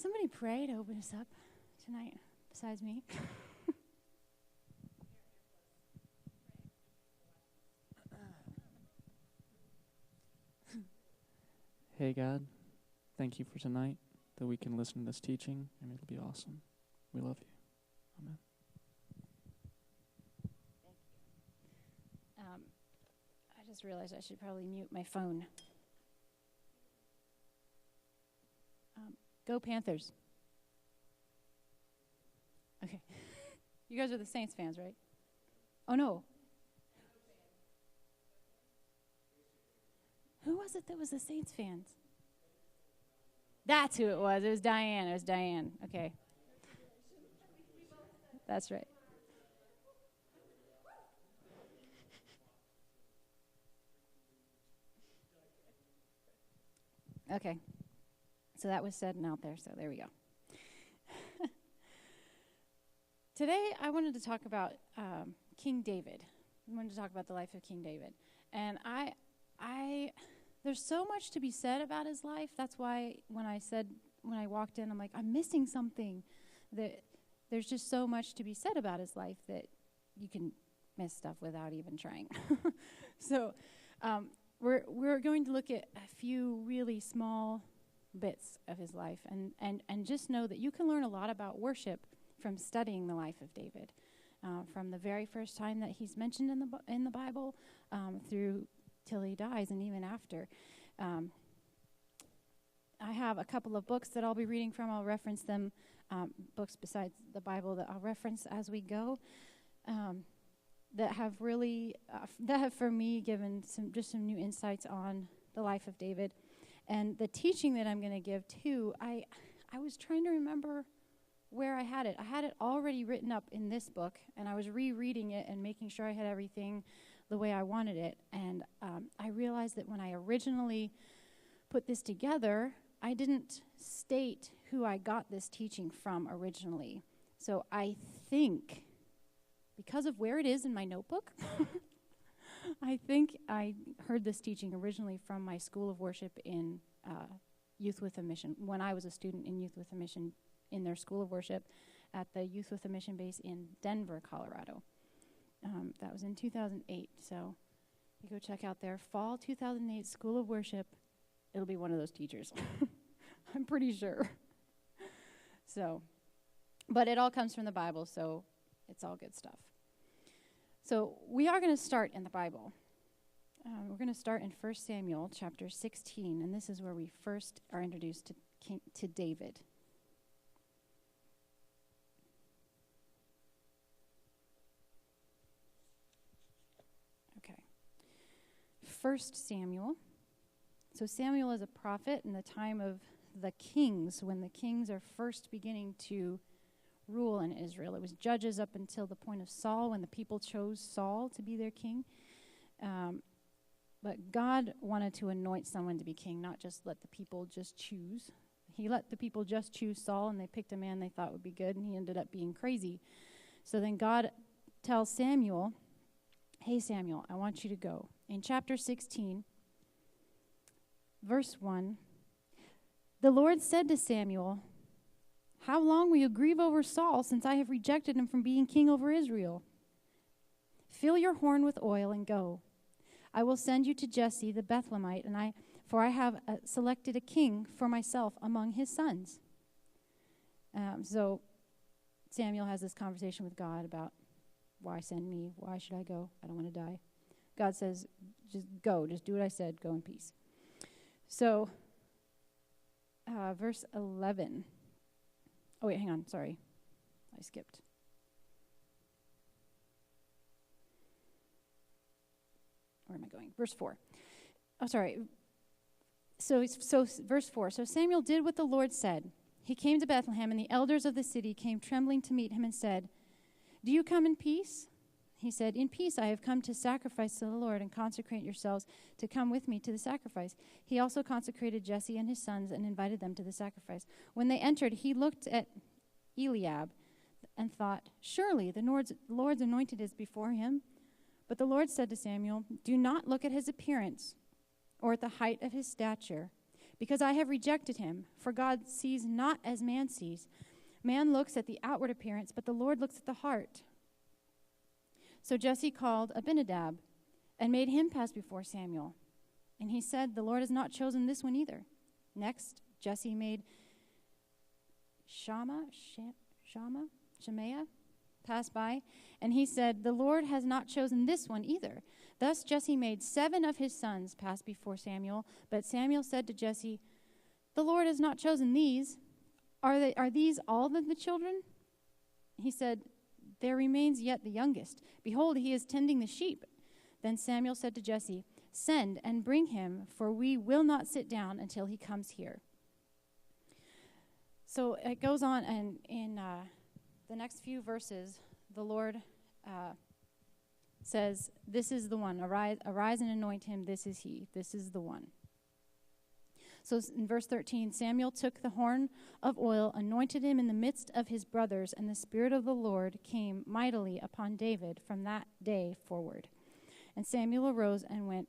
somebody pray to open us up tonight besides me? Hey, God, thank you for tonight, that we can listen to this teaching, and it'll be awesome. We love you. Amen. I just realized I should probably mute my phone. Go Panthers. Okay. You guys are the Saints fans, right? Oh, no. Who was it that was the Saints fans? That's who it was. It was Diane. It was Diane. Okay. That's right. Okay. So that was said and out there, so there we go. Today, I wanted to talk about King David. I wanted to talk about the life of King David. And there's so much to be said about his life. That's why when I walked in, I'm like, I'm missing something. That there's just so much to be said about his life that you can miss stuff without even trying. So we're going to look at a few really small bits of his life, and just know that you can learn a lot about worship from studying the life of David, from the very first time that he's mentioned in the Bible through till he dies, and even after. I have a couple of books that I'll be reading from. I'll reference them, books besides the Bible that I'll reference as we go, that have for me given some new insights on the life of David. And the teaching that I'm going to give too, I was trying to remember where I had it. I had it already written up in this book, and I was rereading it and making sure I had everything the way I wanted it. And I realized that when I originally put this together, I didn't state who I got this teaching from originally. So I think, because of where it is in my notebook, I think I heard this teaching originally from my School of Worship in Youth with a Mission, when I was a student in Youth with a Mission in their School of Worship at the Youth with a Mission base in Denver, Colorado. That was in 2008, so you go check out their fall 2008 School of Worship. It'll be one of those teachers. I'm pretty sure. So, but it all comes from the Bible, so it's all good stuff. So we are going to start in the Bible. We're going to start in 1 Samuel chapter 16, and this is where we first are introduced to David. Okay. 1 Samuel. So Samuel is a prophet in the time of the kings, when the kings are first beginning to rule in Israel. It was judges up until the point of Saul, when the people chose Saul to be their king. But God wanted to anoint someone to be king, not just let the people just choose. He let the people just choose Saul, and they picked a man they thought would be good, and he ended up being crazy. So then God tells Samuel, hey, Samuel, I want you to go. In chapter 16, verse 1, the Lord said to Samuel, how long will you grieve over Saul, since I have rejected him from being king over Israel? Fill your horn with oil and go. I will send you to Jesse the Bethlehemite, for I have selected a king for myself among his sons. So Samuel has this conversation with God about, why send me? Why should I go? I don't want to die. God says, just go. Just do what I said. Go in peace. So, verse 11. Oh, wait, hang on. Sorry. I skipped. Where am I going? Verse 4. Oh, sorry. So verse 4. So Samuel did what the Lord said. He came to Bethlehem, and the elders of the city came trembling to meet him and said, do you come in peace? He said, in peace I have come to sacrifice to the Lord, and consecrate yourselves to come with me to the sacrifice. He also consecrated Jesse and his sons and invited them to the sacrifice. When they entered, he looked at Eliab and thought, surely the Lord's anointed is before him. But the Lord said to Samuel, do not look at his appearance or at the height of his stature, because I have rejected him. For God sees not as man sees. Man looks at the outward appearance, but the Lord looks at the heart. So Jesse called Abinadab and made him pass before Samuel. And he said, the Lord has not chosen this one either. Next, Jesse made Shemaiah pass by, and he said, the Lord has not chosen this one either. Thus Jesse made 7 of his sons pass before Samuel, but Samuel said to Jesse, the Lord has not chosen these. Are these all the children? He said, there remains yet the youngest. Behold, he is tending the sheep. Then Samuel said to Jesse, send and bring him, for we will not sit down until he comes here. So it goes on, and in the next few verses, the Lord says, this is the one. Arise and anoint him. This is he. This is the one. So in verse 13, Samuel took the horn of oil, anointed him in the midst of his brothers, and the Spirit of the Lord came mightily upon David from that day forward. And Samuel arose and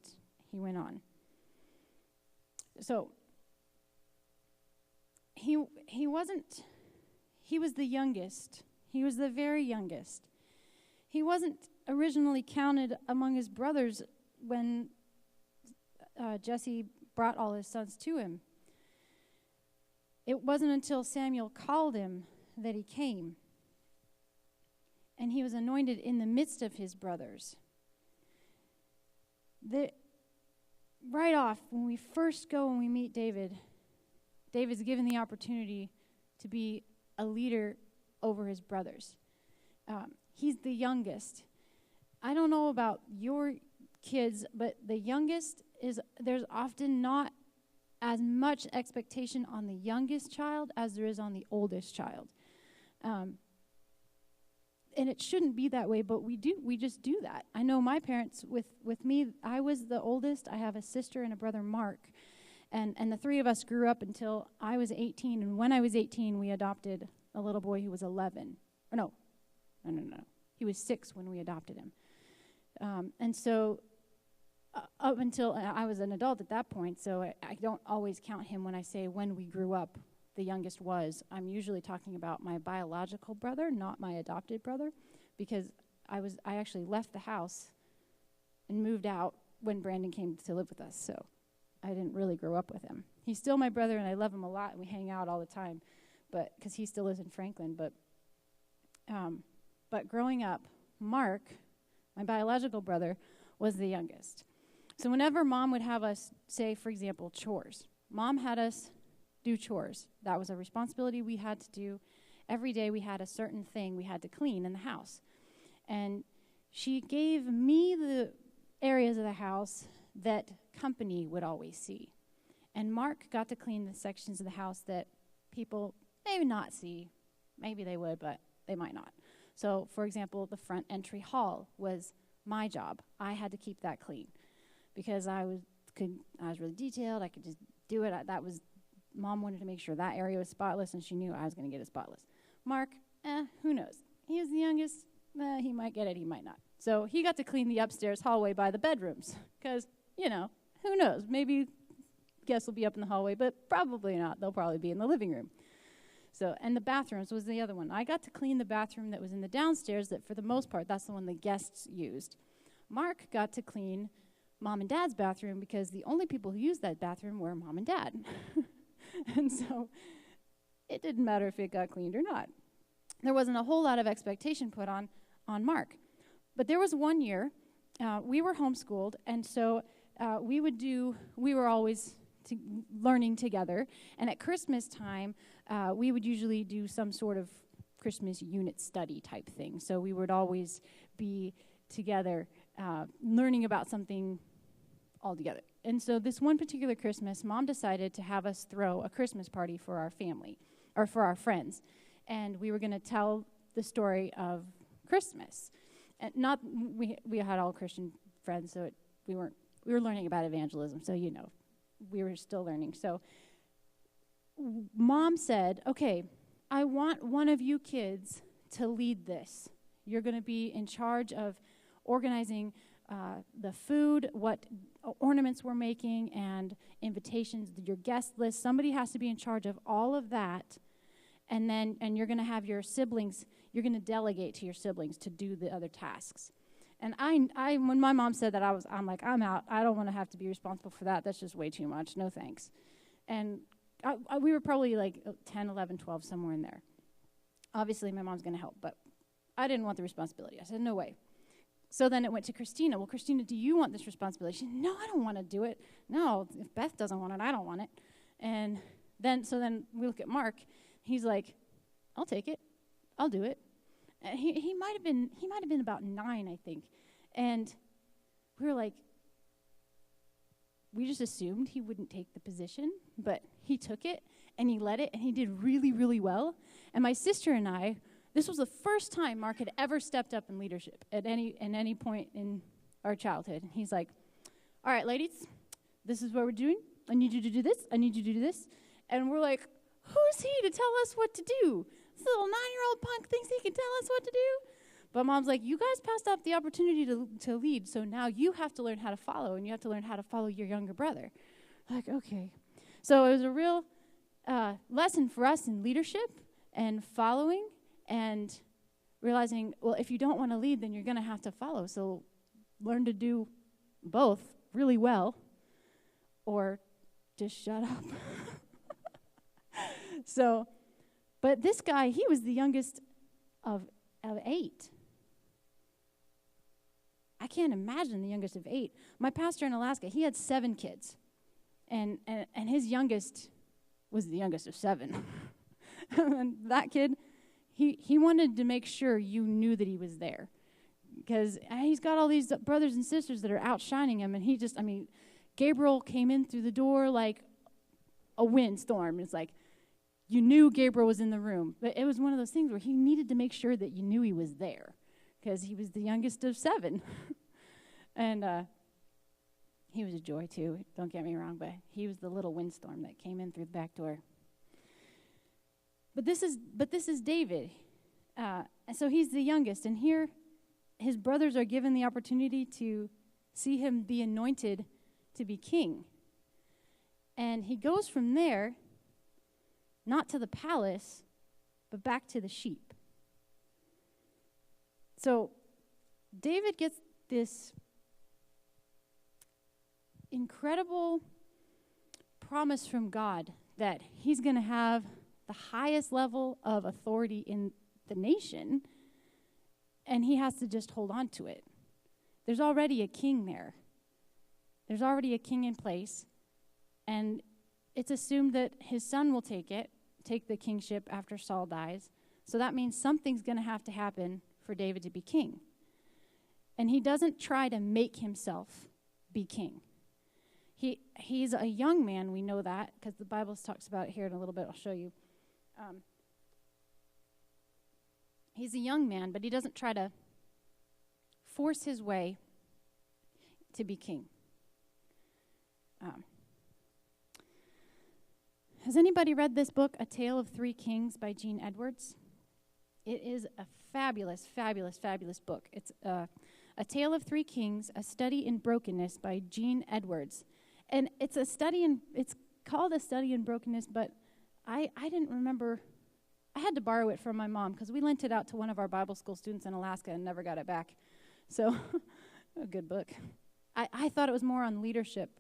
he went on. So he was the youngest. He was the very youngest. He wasn't originally counted among his brothers when Jesse brought all his sons to him. It wasn't until Samuel called him that he came. And he was anointed in the midst of his brothers. Right off, when we first go and we meet David, David's given the opportunity to be a leader over his brothers. He's the youngest. I don't know about your kids, but the youngest there's often not as much expectation on the youngest child as there is on the oldest child. And it shouldn't be that way, but we just do that. I know my parents, with me, I was the oldest. I have a sister and a brother, Mark. And the 3 of us grew up until I was 18. And when I was 18, we adopted a little boy who was 11. No. He was 6 when we adopted him. And so up until I was an adult at that point, so I don't always count him when I say when we grew up, the youngest was. I'm usually talking about my biological brother, not my adopted brother, because I actually left the house and moved out when Brandon came to live with us, so I didn't really grow up with him. He's still my brother, and I love him a lot, and we hang out all the time, but because he still lives in Franklin. But growing up, Mark, my biological brother, was the youngest. So whenever Mom would have us say, for example, chores, Mom had us do chores. That was a responsibility we had to do. Every day we had a certain thing we had to clean in the house. And she gave me the areas of the house that company would always see. And Mark got to clean the sections of the house that people may not see. Maybe they would, but they might not. So, for example, the front entry hall was my job. I had to keep that clean because I was really detailed. I could just do it. Mom wanted to make sure that area was spotless, and she knew I was going to get it spotless. Mark, who knows? He was the youngest. He might get it, he might not. So he got to clean the upstairs hallway by the bedrooms because, who knows? Maybe guests will be up in the hallway, but probably not. They'll probably be in the living room. So, and the bathrooms was the other one. I got to clean the bathroom that was in the downstairs that, for the most part, that's the one the guests used. Mark got to clean Mom and Dad's bathroom because the only people who used that bathroom were Mom and Dad. And so it didn't matter if it got cleaned or not. There wasn't a whole lot of expectation put on Mark. But there was one year, we were homeschooled, and so we were always learning together. And at Christmas time, we would usually do some sort of Christmas unit study type thing. So we would always be together learning about something all together. And so this one particular Christmas, Mom decided to have us throw a Christmas party for our family, or for our friends. And we were going to tell the story of Christmas. And we had all Christian friends, so we were learning about evangelism, so we were still learning. So Mom said, okay, I want one of you kids to lead this. You're going to be in charge of organizing the food, what ornaments we're making, and invitations, your guest list. Somebody has to be in charge of all of that. And you're going to have your siblings, you're going to delegate to your siblings to do the other tasks. And I when my mom said that, I'm like, I'm out. I don't want to have to be responsible for that. That's just way too much. No thanks. And we were probably like 10, 11, 12, somewhere in there. Obviously, my mom's going to help, but I didn't want the responsibility. I said, no way. So then it went to Christina. Well, Christina, do you want this responsibility? She said, no, I don't want to do it. No, if Beth doesn't want it, I don't want it. And then we look at Mark. He's like, I'll take it. I'll do it. And he might have been about 9, I think. And we were like, we just assumed he wouldn't take the position, but he took it and he led it and he did really, really well. And my sister and I, this was the first time Mark had ever stepped up in leadership at any point in our childhood. And he's like, all right, ladies, this is what we're doing. I need you to do this. I need you to do this. And we're like, who's he to tell us what to do? This little 9-year-old punk thinks he can tell us what to do. But Mom's like, you guys passed up the opportunity to lead, so now you have to learn how to follow, and you have to learn how to follow your younger brother. Like, okay. So it was a real lesson for us in leadership and following and realizing, well, if you don't want to lead, then you're going to have to follow. So learn to do both really well or just shut up. So, but this guy, he was the youngest of 8. I can't imagine the youngest of 8. My pastor in Alaska, he had 7 kids. And his youngest was the youngest of 7. And that kid, he wanted to make sure you knew that he was there. Because he's got all these brothers and sisters that are outshining him. And Gabriel came in through the door like a windstorm. It's like, you knew Gabriel was in the room. But it was one of those things where he needed to make sure that you knew he was there. Because he was the youngest of 7. And he was a joy, too. Don't get me wrong, but he was the little windstorm that came in through the back door. But this is David. And so he's the youngest. And here, his brothers are given the opportunity to see him be anointed to be king. And he goes from there, not to the palace, but back to the sheep. So David gets this incredible promise from God that he's going to have the highest level of authority in the nation, and he has to just hold on to it. There's already a king there. There's already a king in place, and it's assumed that his son will take the kingship after Saul dies. So that means something's going to have to happen for David to be king. And he doesn't try to make himself be king. He's a young man, we know that, because the Bible talks about it here in a little bit. I'll show you. He's a young man, but he doesn't try to force his way to be king. Has anybody read this book, A Tale of Three Kings by Gene Edwards? It is a fabulous, fabulous, fabulous book. It's A Tale of Three Kings, A Study in Brokenness by Gene Edwards. And it's called A Study in Brokenness, but I didn't remember. I had to borrow it from my mom because we lent it out to one of our Bible school students in Alaska and never got it back. So, a good book. I thought it was more on leadership,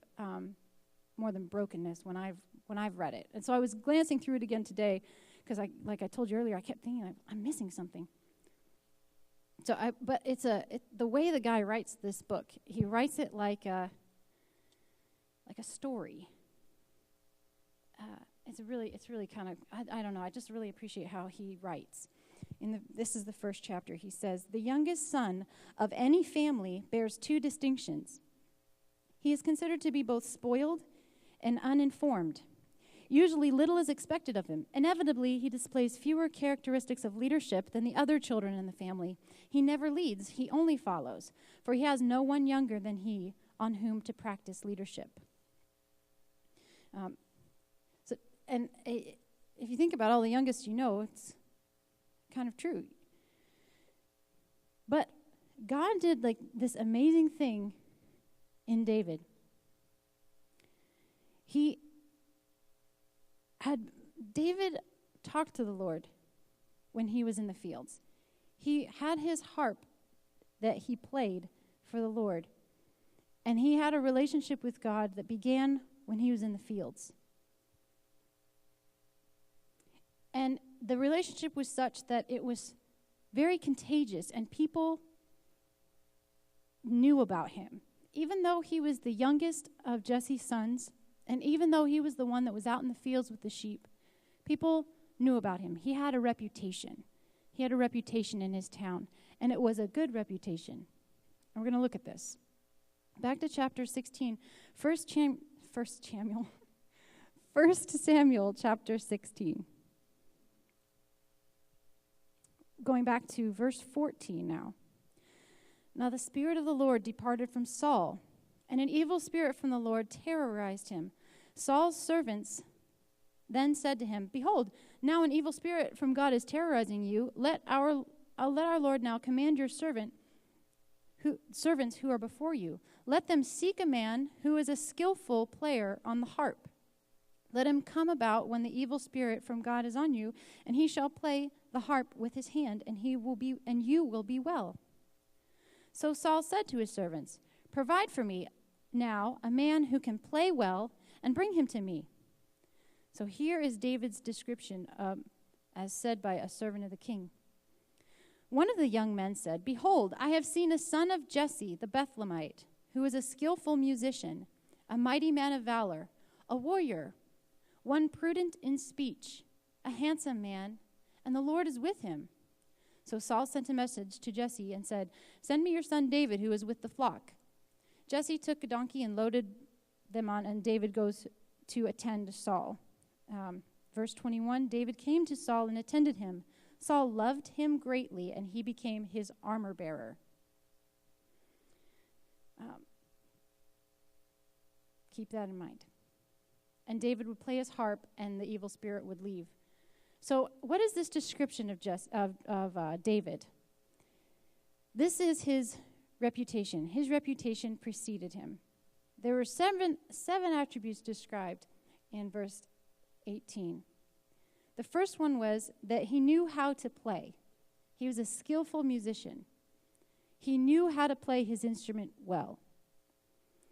more than brokenness when I've read it. And so I was glancing through it again today because like I told you earlier, I kept thinking I'm missing something. So but the way the guy writes this book, he writes it like a story. It's really kind of, I don't know, I just really appreciate how he writes. This is the first chapter. He says, the youngest son of any family bears 2 distinctions. He is considered to be both spoiled and uninformed. Usually little is expected of him. Inevitably, he displays fewer characteristics of leadership than the other children in the family. He never leads, he only follows, for he has no one younger than he on whom to practice leadership. If you think about all the youngest you know, it's kind of true. But God did like this amazing thing in David. David talked to the Lord when he was in the fields. He had his harp that he played for the Lord. And he had a relationship with God that began when he was in the fields. And the relationship was such that it was very contagious, and people knew about him. Even though he was the youngest of Jesse's sons, and even though he was the one that was out in the fields with the sheep, people knew about him. He had a reputation. He had a reputation in his town, and it was a good reputation. And we're going to look at this. Back to chapter 16, 1 Samuel chapter 16. Going back to verse 14 now. Now the Spirit of the Lord departed from Saul, and an evil spirit from the Lord terrorized him. Saul's servants then said to him, "Behold, now an evil spirit from God is terrorizing you. Let our Lord now command your servants who are before you. Let them seek a man who is a skillful player on the harp. Let him come about when the evil spirit from God is on you, and he shall play the harp with his hand, and you will be well." So Saul said to his servants, "Provide for me now a man who can play well, and bring him to me." So here is David's description, as said by a servant of the king. One of the young men said, "Behold, I have seen a son of Jesse the Bethlehemite, who is a skillful musician, a mighty man of valor, a warrior, one prudent in speech, a handsome man, and the Lord is with him." So Saul sent a message to Jesse and said, "Send me your son David, who is with the flock." Jesse took a donkey and loaded them on, and David goes to attend Saul. Verse 21, David came to Saul and attended him. Saul loved him greatly, and he became his armor bearer. Keep that in mind. And David would play his harp, and the evil spirit would leave. So what is this description of David? This is his reputation. His reputation preceded him. There were seven attributes described in verse 18. The first one was that he knew how to play. He was a skillful musician. He knew how to play his instrument well.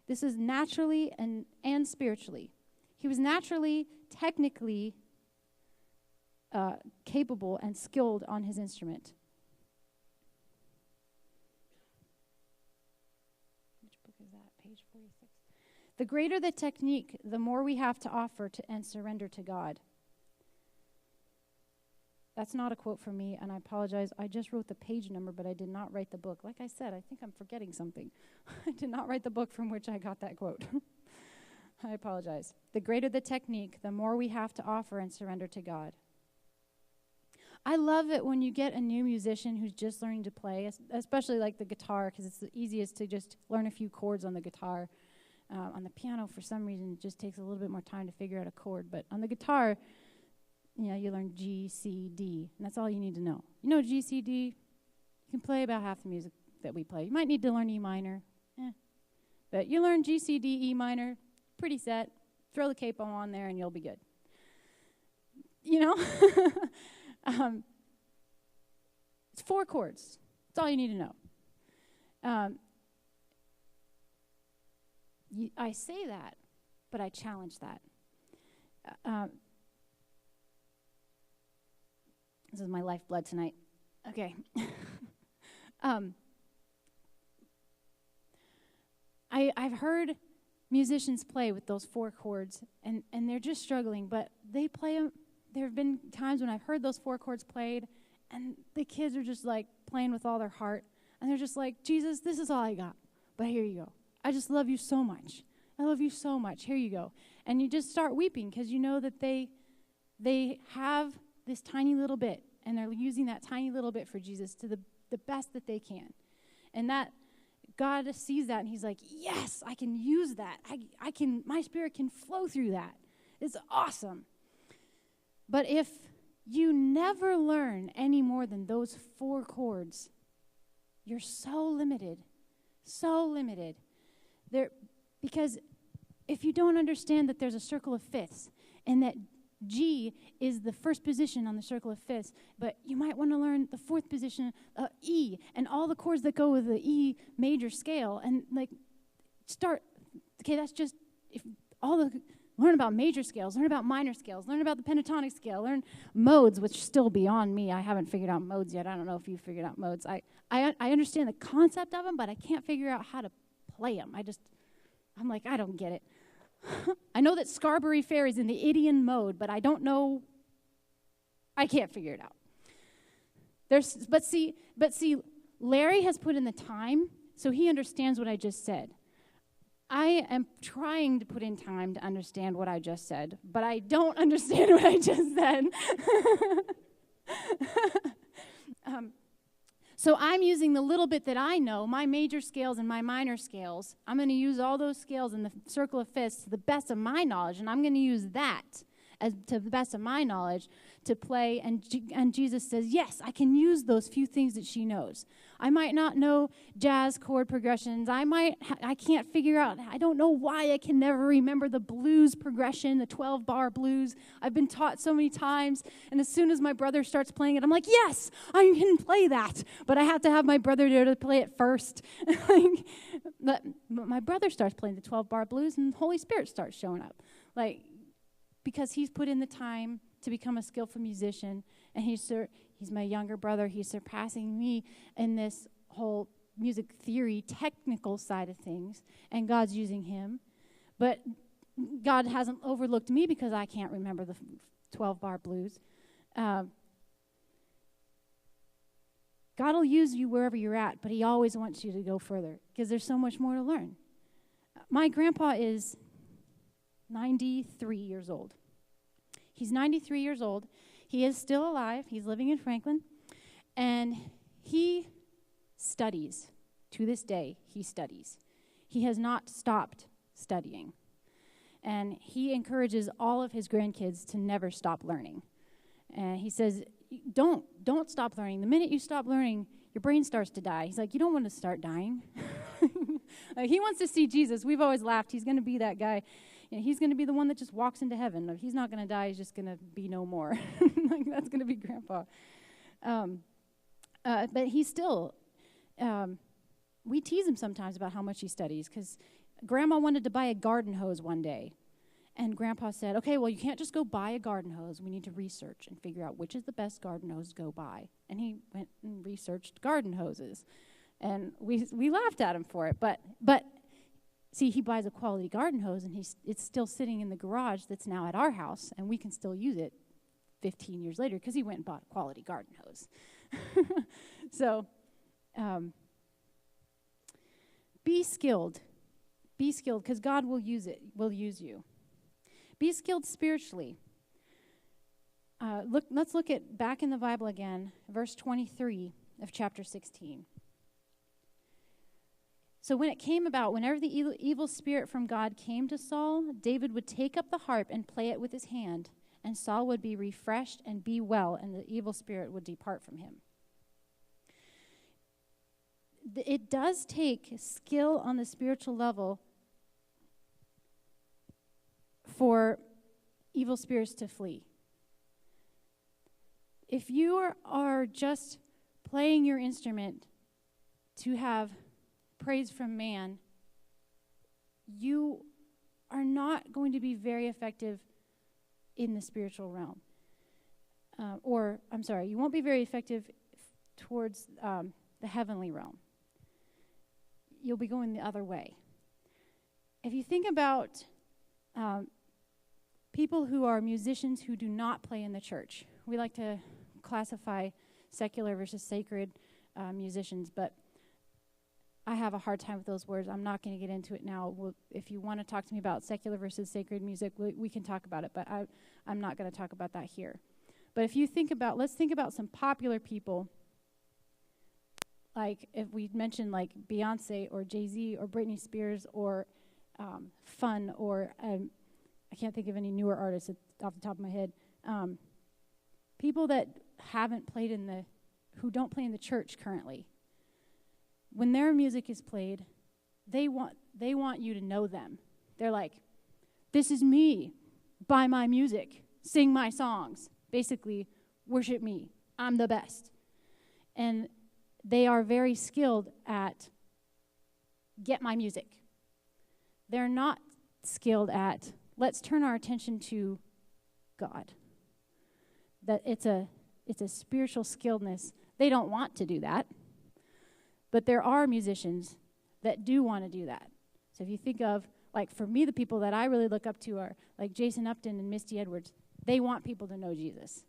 This is naturally and spiritually. He was naturally, technically capable and skilled on his instrument. Which book is that? Page 46. The greater the technique, the more we have to offer and surrender to God. That's not a quote from me, and I apologize. I just wrote the page number, but I did not write the book. Like I said, I think I'm forgetting something. I did not write the book from which I got that quote. I apologize. The greater the technique, the more we have to offer and surrender to God. I love it when you get a new musician who's just learning to play, especially like the guitar, because it's the easiest to just learn a few chords on the guitar. On the piano, for some reason, it just takes a little bit more time to figure out a chord. But on the guitar, you learn G, C, D, and that's all you need to know. You know G, C, D, you can play about half the music that we play. You might need to learn E minor, but you learn G, C, D, E minor, pretty set. Throw the capo on there, and you'll be good. It's 4 chords. That's all you need to know. I say that, but I challenge that. This is my lifeblood tonight. Okay. I've heard musicians play with those 4 chords, and they're just struggling, but they play them. There have been times when I've heard those 4 chords played, and the kids are just like playing with all their heart, and they're just like, "Jesus, this is all I got, but here you go. I just love you so much. I love you so much. Here you go." And you just start weeping because you know that they have this tiny little bit, and they're using that tiny little bit for Jesus to the best that they can. And that God sees that, and he's like, "Yes, I can use that. My spirit can flow through that. It's awesome." But if you never learn any more than those 4 chords, You're so limited. So limited. Because if you don't understand that there's a circle of fifths and that G is the first position on the circle of fifths, but you might want to learn the fourth position, E, and all the chords that go with the E major scale, and that's just, learn about major scales, learn about minor scales, learn about the pentatonic scale, learn modes, which is still beyond me. I haven't figured out modes yet. I don't know if you've figured out modes. I understand the concept of them, but I can't figure out how to play them. I'm like, I don't get it. I know that Scarberry Fair is in the Idian mode, but I don't know. I can't figure it out. But see, Larry has put in the time, so he understands what I just said. I am trying to put in time to understand what I just said, but I don't understand what I just said. So I'm using the little bit that I know, my major scales and my minor scales. I'm going to use all those scales in the circle of fifths to the best of my knowledge, and I'm going to use that to the best of my knowledge to play. And Jesus says, yes, I can use those few things that she knows. I might not know jazz chord progressions. I can't figure out, I don't know why I can never remember the blues progression, the 12-bar blues. I've been taught so many times, and as soon as my brother starts playing it, I'm like, yes, I can play that. But I have to have my brother there to play it first. But my brother starts playing the 12-bar blues, and the Holy Spirit starts showing up. Because he's put in the time to become a skillful musician, and he's my younger brother. He's surpassing me in this whole music theory, technical side of things, and God's using him. But God hasn't overlooked me because I can't remember the 12-bar blues. God will use you wherever you're at, but he always wants you to go further because there's so much more to learn. My grandpa is 93 years old. He's 93 years old. He is still alive. He's living in Franklin. And he studies. To this day, he studies. He has not stopped studying. And he encourages all of his grandkids to never stop learning. And he says, don't stop learning. The minute you stop learning, your brain starts to die. He's like, you don't want to start dying. He wants to see Jesus. We've always laughed. He's going to be that guy. He's going to be the one that just walks into heaven. If he's not going to die, he's just going to be no more. That's going to be Grandpa. But he's still, we tease him sometimes about how much he studies because Grandma wanted to buy a garden hose one day. And Grandpa said, okay, well, you can't just go buy a garden hose. We need to research and figure out which is the best garden hose to go buy. And he went and researched garden hoses. And we laughed at him for it. But see, he buys a quality garden hose, and it's still sitting in the garage that's now at our house, and we can still use it 15 years later because he went and bought a quality garden hose. So, be skilled. Be skilled because God will use you. Be skilled spiritually. Let's look at back in the Bible again, verse 23 of chapter 16. So when it came about, whenever the evil spirit from God came to Saul, David would take up the harp and play it with his hand, and Saul would be refreshed and be well, and the evil spirit would depart from him. It does take skill on the spiritual level for evil spirits to flee. If you are just playing your instrument to have praise from man, you are not going to be very effective in the spiritual realm. You won't be very effective towards the heavenly realm. You'll be going the other way. If you think about people who are musicians who do not play in the church, we like to classify secular versus sacred musicians, but I have a hard time with those words. I'm not going to get into it now. If you want to talk to me about secular versus sacred music, we can talk about it, but I'm not going to talk about that here. But if you let's think about some popular people, like if we mention like Beyonce or Jay-Z or Britney Spears or Fun or I can't think of any newer artists off the top of my head. People that haven't played who don't play in the church currently. when their music is played, they want you to know them. They're like, this is me. Buy my music. Sing my songs. Basically, worship me. I'm the best. And they are very skilled at get my music. They're not skilled at let's turn our attention to God. That it's a spiritual skilledness. They don't want to do that. But there are musicians that do want to do that. So if you think of, like for me, the people that I really look up to are like Jason Upton and Misty Edwards. They want people to know Jesus.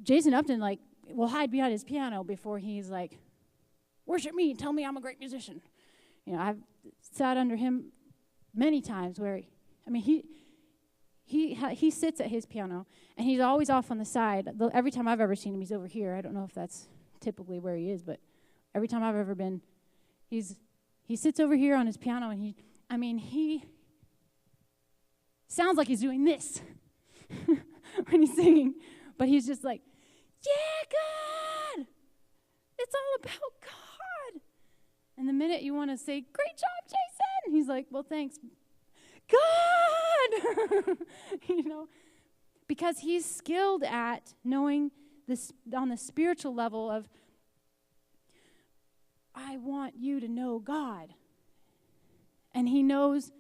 Jason Upton, like, will hide behind his piano before he's like, worship me, tell me I'm a great musician. You know, I've sat under him many times where, he sits at his piano, and he's always off on the side. Every time I've ever seen him, he's over here. I don't know if that's typically where he is, but every time I've ever been, he sits over here on his piano, and he sounds like he's doing this when he's singing, but he's just like, yeah, God, it's all about God. And the minute you want to say, great job, Jason, he's like, well, thanks, God. You know, because he's skilled at knowing this on the spiritual level of, I want you to know God. And he knows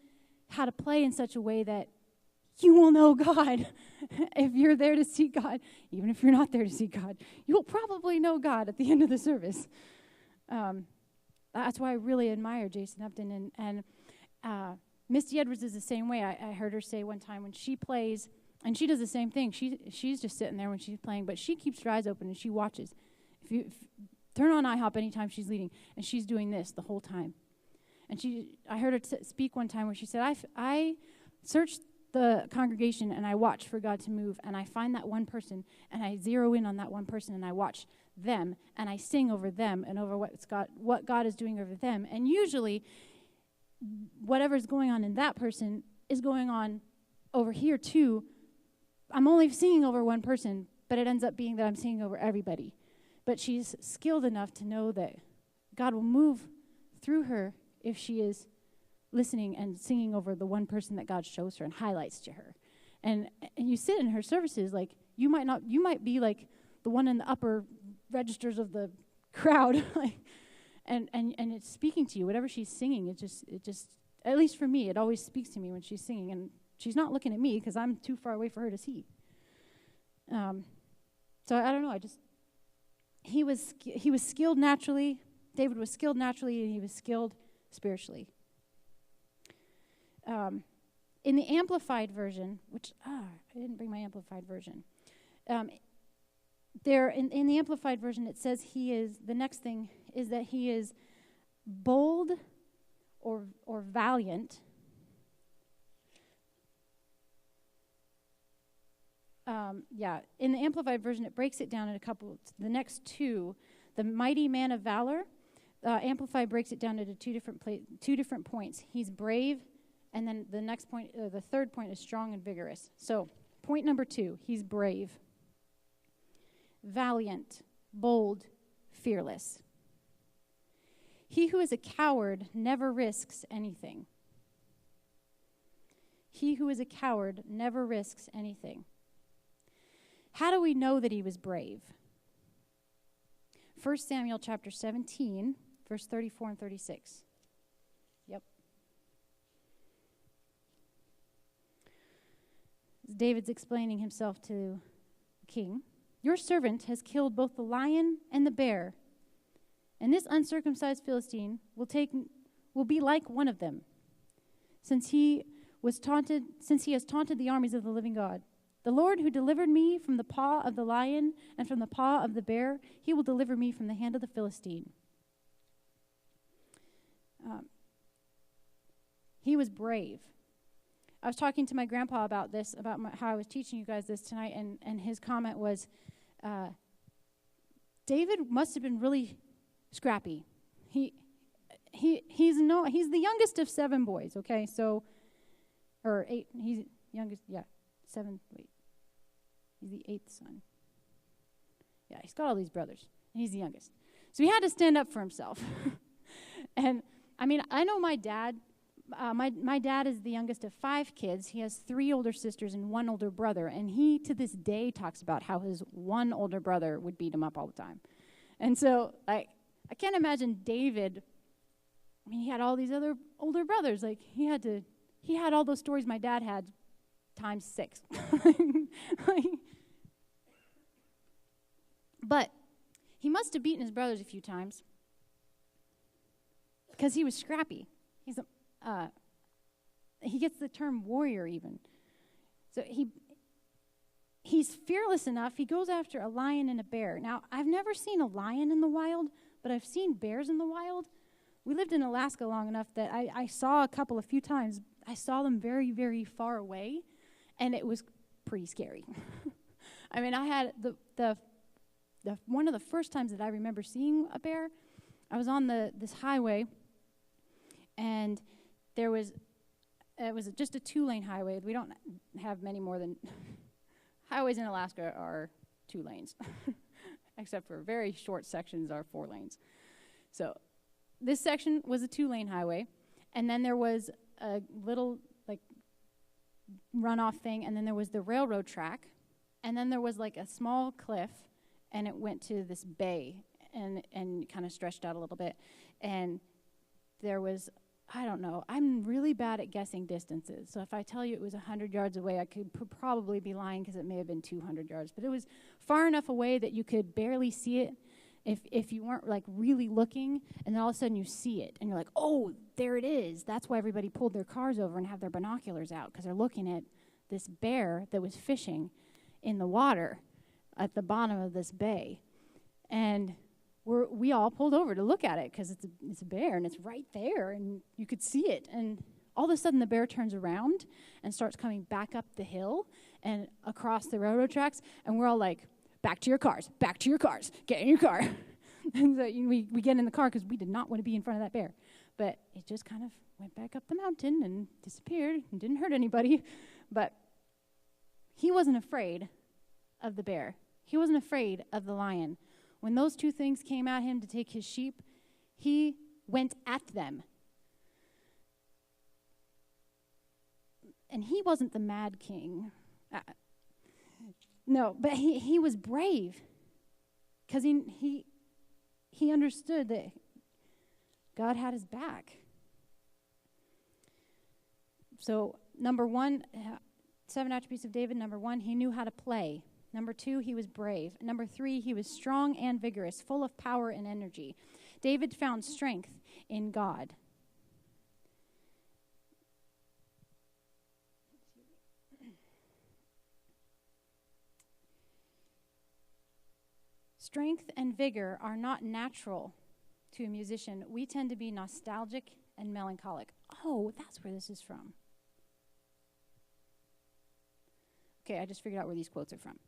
how to play in such a way that you will know God. If you're there to see God, even if you're not there to see God, you'll probably know God at the end of the service. That's why I really admire Jason Upton. And Misty Edwards is the same way. I heard her say one time when she plays, and she does the same thing. She's just sitting there when she's playing, but she keeps her eyes open and she watches. If you turn on IHOP anytime she's leading, and she's doing this the whole time. And I heard her speak one time where she said, I searched the congregation and I watch for God to move, and I find that one person and I zero in on that one person and I watch them and I sing over them and over what God is doing over them. And usually whatever's going on in that person is going on over here too. I'm only singing over one person, but it ends up being that I'm singing over everybody. But she's skilled enough to know that God will move through her if she is listening and singing over the one person that God shows her and highlights to her. And you sit in her services, like you might be like the one in the upper registers of the crowd, like, and it's speaking to you. Whatever she's singing, it just at least for me, it always speaks to me when she's singing, and she's not looking at me because I'm too far away for her to see. So I don't know. He was skilled naturally. David was skilled naturally, and he was skilled spiritually. In the Amplified version, which I didn't bring my Amplified version. There in the Amplified version, it says the next thing is that he is bold or valiant. In the Amplified version, it breaks it down in the next two. The mighty man of valor, Amplified breaks it down into two different points. He's brave, and then the next point, the third point is strong and vigorous. So, point number 2, he's brave, valiant, bold, fearless. He who is a coward never risks anything. He who is a coward never risks anything. How do we know that he was brave? 1 Samuel chapter 17, verse 34 and 36. Yep. David's explaining himself to the king. Your servant has killed both the lion and the bear, and this uncircumcised Philistine will be like one of them, since he has taunted the armies of the living God. The Lord who delivered me from the paw of the lion and from the paw of the bear, he will deliver me from the hand of the Philistine. He was brave. I was talking to my grandpa about this, how I was teaching you guys this tonight, and his comment was, David must have been really scrappy. He's the youngest of 7 boys, okay? So, or 8, he's youngest, 7, he's the 8th son. Yeah, he's got all these brothers, and he's the youngest. So he had to stand up for himself. And, I mean, I know my dad. My dad is the youngest of 5 kids. He has 3 older sisters and 1 older brother. And he, to this day, talks about how his 1 older brother would beat him up all the time. And so, I can't imagine David. I mean, he had all these other older brothers. Like, he had all those stories my dad had times 6. But he must have beaten his brothers a few times because he was scrappy. He gets the term warrior even. So he's fearless enough. He goes after a lion and a bear. Now, I've never seen a lion in the wild, but I've seen bears in the wild. We lived in Alaska long enough that I saw a few times. I saw them very, very far away, and it was pretty scary. I mean, I had the one of the first times that I remember seeing a bear. I was on this highway, and it was just a 2-lane highway. We don't have many more than highways in Alaska are 2 lanes, except for very short sections are 4 lanes. So this section was a 2-lane highway, and then there was a little runoff thing, and then there was the railroad track, and then there was a small cliff, and it went to this bay and kind of stretched out a little bit, and there was, I don't know, I'm really bad at guessing distances. So if I tell you it was 100 yards away, I could probably be lying because it may have been 200 yards. But it was far enough away that you could barely see it if you weren't really looking, and then all of a sudden you see it, and you're like, oh, there it is. That's why everybody pulled their cars over and have their binoculars out, because they're looking at this bear that was fishing in the water at the bottom of this bay. And we all pulled over to look at it because it's a bear and it's right there and you could see it. And all of a sudden the bear turns around and starts coming back up the hill and across the railroad tracks, and we're all like, back to your cars, get in your car. And so we get in the car because we did not want to be in front of that bear. But it just kind of went back up the mountain and disappeared and didn't hurt anybody. But he wasn't afraid of the bear. He wasn't afraid of the lion. When those 2 things came at him to take his sheep, he went at them. And he wasn't the mad king. No, but he was brave because he understood that God had his back. So, number 1, 7 attributes of David. Number 1, he knew how to play. Number 2, he was brave. Number 3, he was strong and vigorous, full of power and energy. David found strength in God. Strength and vigor are not natural to a musician. We tend to be nostalgic and melancholic. Oh, that's where this is from. Okay, I just figured out where these quotes are from.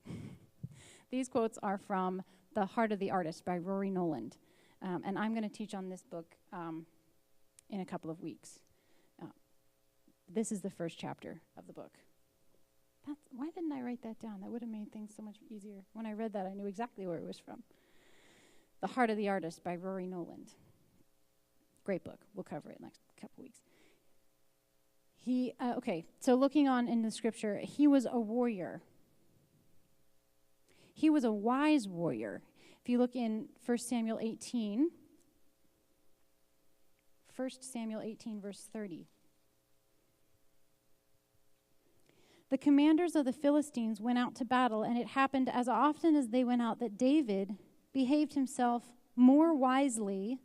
These quotes are from The Heart of the Artist by Rory Noland. And I'm going to teach on this book in a couple of weeks. This is the first chapter of the book. Why didn't I write that down? That would have made things so much easier. When I read that, I knew exactly where it was from. The Heart of the Artist by Rory Noland. Great book. We'll cover it next couple weeks. So looking on in the scripture, he was a warrior. He was a wise warrior. If you look in 1 Samuel 18, verse 30. The commanders of the Philistines went out to battle, and it happened as often as they went out that David behaved himself more wisely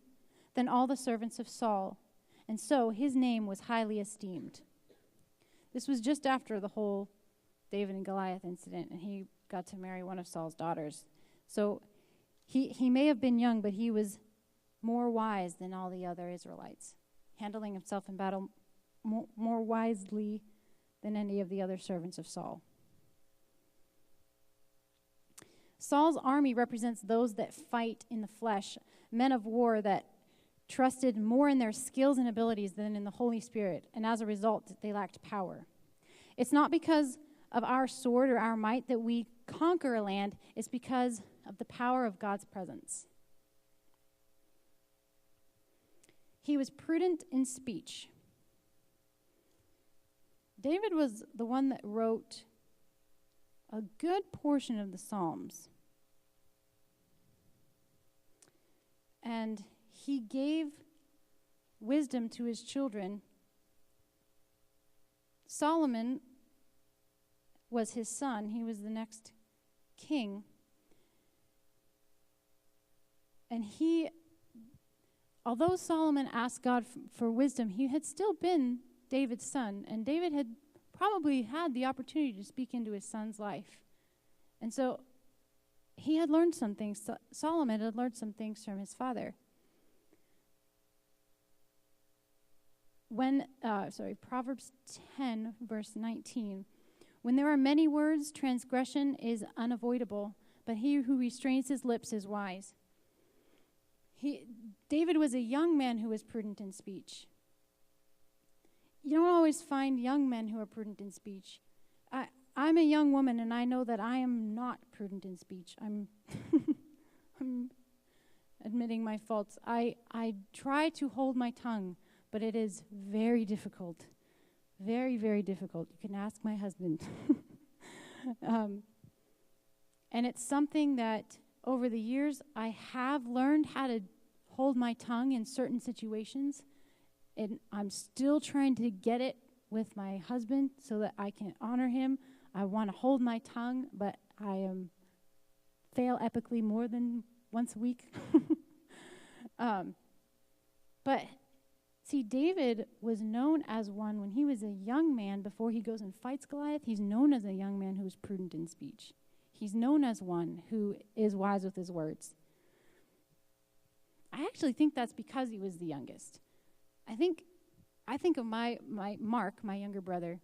than all the servants of Saul, and so his name was highly esteemed. This was just after the whole David and Goliath incident, and he got to marry one of Saul's daughters. So he may have been young, but he was more wise than all the other Israelites, handling himself in battle more wisely than any of the other servants of Saul. Saul's army represents those that fight in the flesh, men of war that trusted more in their skills and abilities than in the Holy Spirit, and as a result, they lacked power. It's not because of our sword or our might that we conquer a land, it's because of the power of God's presence. He was prudent in speech. David was the one that wrote a good portion of the Psalms. And he gave wisdom to his children. Solomon was his son. He was the next king. And although Solomon asked God for wisdom, he had still been David's son. And David had probably had the opportunity to speak into his son's life. And so he had learned some things. Solomon had learned some things from his father. Proverbs 10, verse 19. When there are many words, transgression is unavoidable, but he who restrains his lips is wise. David was a young man who was prudent in speech. You don't always find young men who are prudent in speech. I'm a young woman, and I know that I am not prudent in speech. I'm admitting my faults. I try to hold my tongue, but it is very difficult. Very, very difficult. You can ask my husband. And it's something that over the years I have learned how to hold my tongue in certain situations. And I'm still trying to get it with my husband so that I can honor him. I want to hold my tongue, but I fail epically more than once a week. But see, David was known as one when he was a young man before he goes and fights Goliath. He's known as a young man who is prudent in speech. He's known as one who is wise with his words. I actually think that's because he was the youngest. I think of my Mark, my younger brother,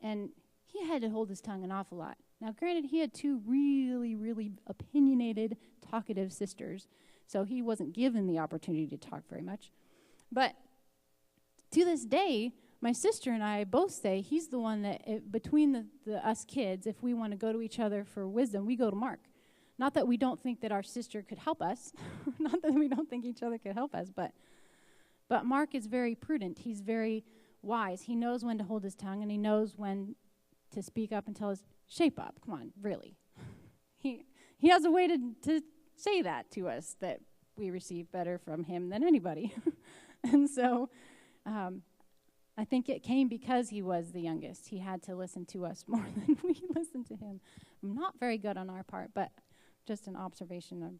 and he had to hold his tongue an awful lot. Now, granted, he had two really, really opinionated, talkative sisters, so he wasn't given the opportunity to talk very much. But to this day, my sister and I both say he's the one that, between the us kids, if we want to go to each other for wisdom, we go to Mark. Not that we don't think that our sister could help us. Not that we don't think each other could help us, but Mark is very prudent. He's very wise. He knows when to hold his tongue, and he knows when to speak up and tell us, shape up. Come on, really. He has a way to say that to us that we receive better from him than anybody. And so I think it came because he was the youngest. He had to listen to us more than we listened to him. Not very good on our part, but just an observation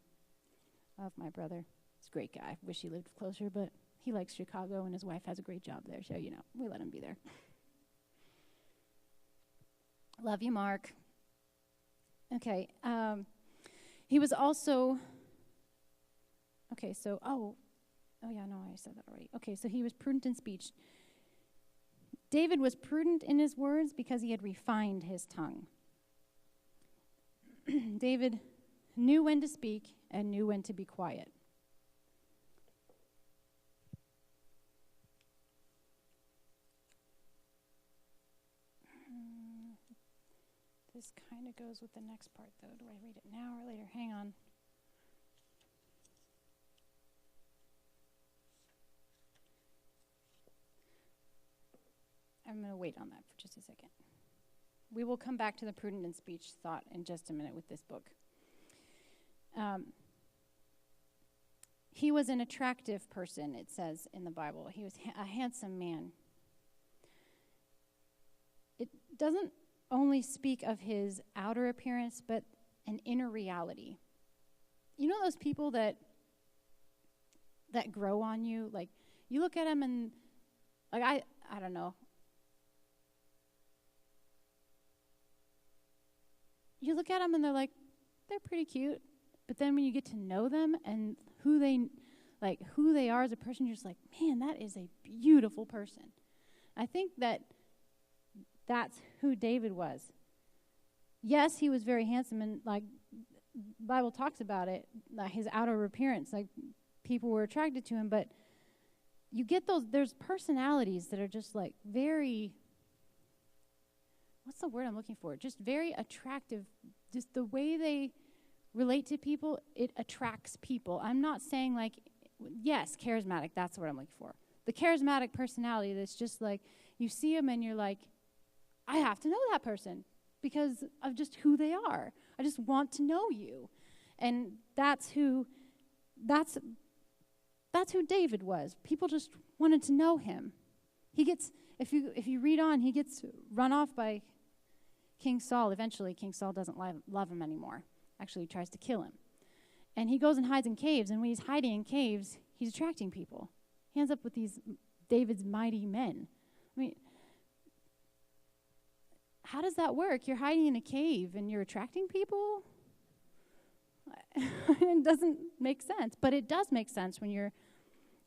of my brother. He's a great guy. Wish he lived closer, but he likes Chicago, and his wife has a great job there, so, we let him be there. Love you, Mark. Okay. He was also... Okay, so... Oh, yeah, no, I said that already. Okay, so he was prudent in speech. David was prudent in his words because he had refined his tongue. David knew when to speak and knew when to be quiet. This kind of goes with the next part, though. Do I read it now or later? Hang on. I'm going to wait on that for just a second. We will come back to the prudent in speech thought in just a minute with this book. He was an attractive person, it says in the Bible. He was a handsome man. It doesn't only speak of his outer appearance, but an inner reality. You know those people that grow on you? Like, you look at them and, like, I don't know. You look at them and they're pretty cute. But then when you get to know them and who they are as a person, you're just like, man, that is a beautiful person. I think that's who David was. Yes, he was very handsome, and the Bible talks about it, his outer appearance, people were attracted to him, but you get there's personalities that are just very, what's the word I'm looking for? Just very attractive. Just the way they relate to people, it attracts people. I'm not saying yes, charismatic, that's what I'm looking for. The charismatic personality that's just like, you see them and you're like, I have to know that person because of just who they are. I just want to know you. And that's who David was. People just wanted to know him. He gets, if you read on, he gets run off by King Saul. Eventually, King Saul doesn't love him anymore. Actually, he tries to kill him. And he goes and hides in caves, and when he's hiding in caves, he's attracting people. He ends up with these David's mighty men. I mean, how does that work? You're hiding in a cave and you're attracting people? It doesn't make sense, but it does make sense when you're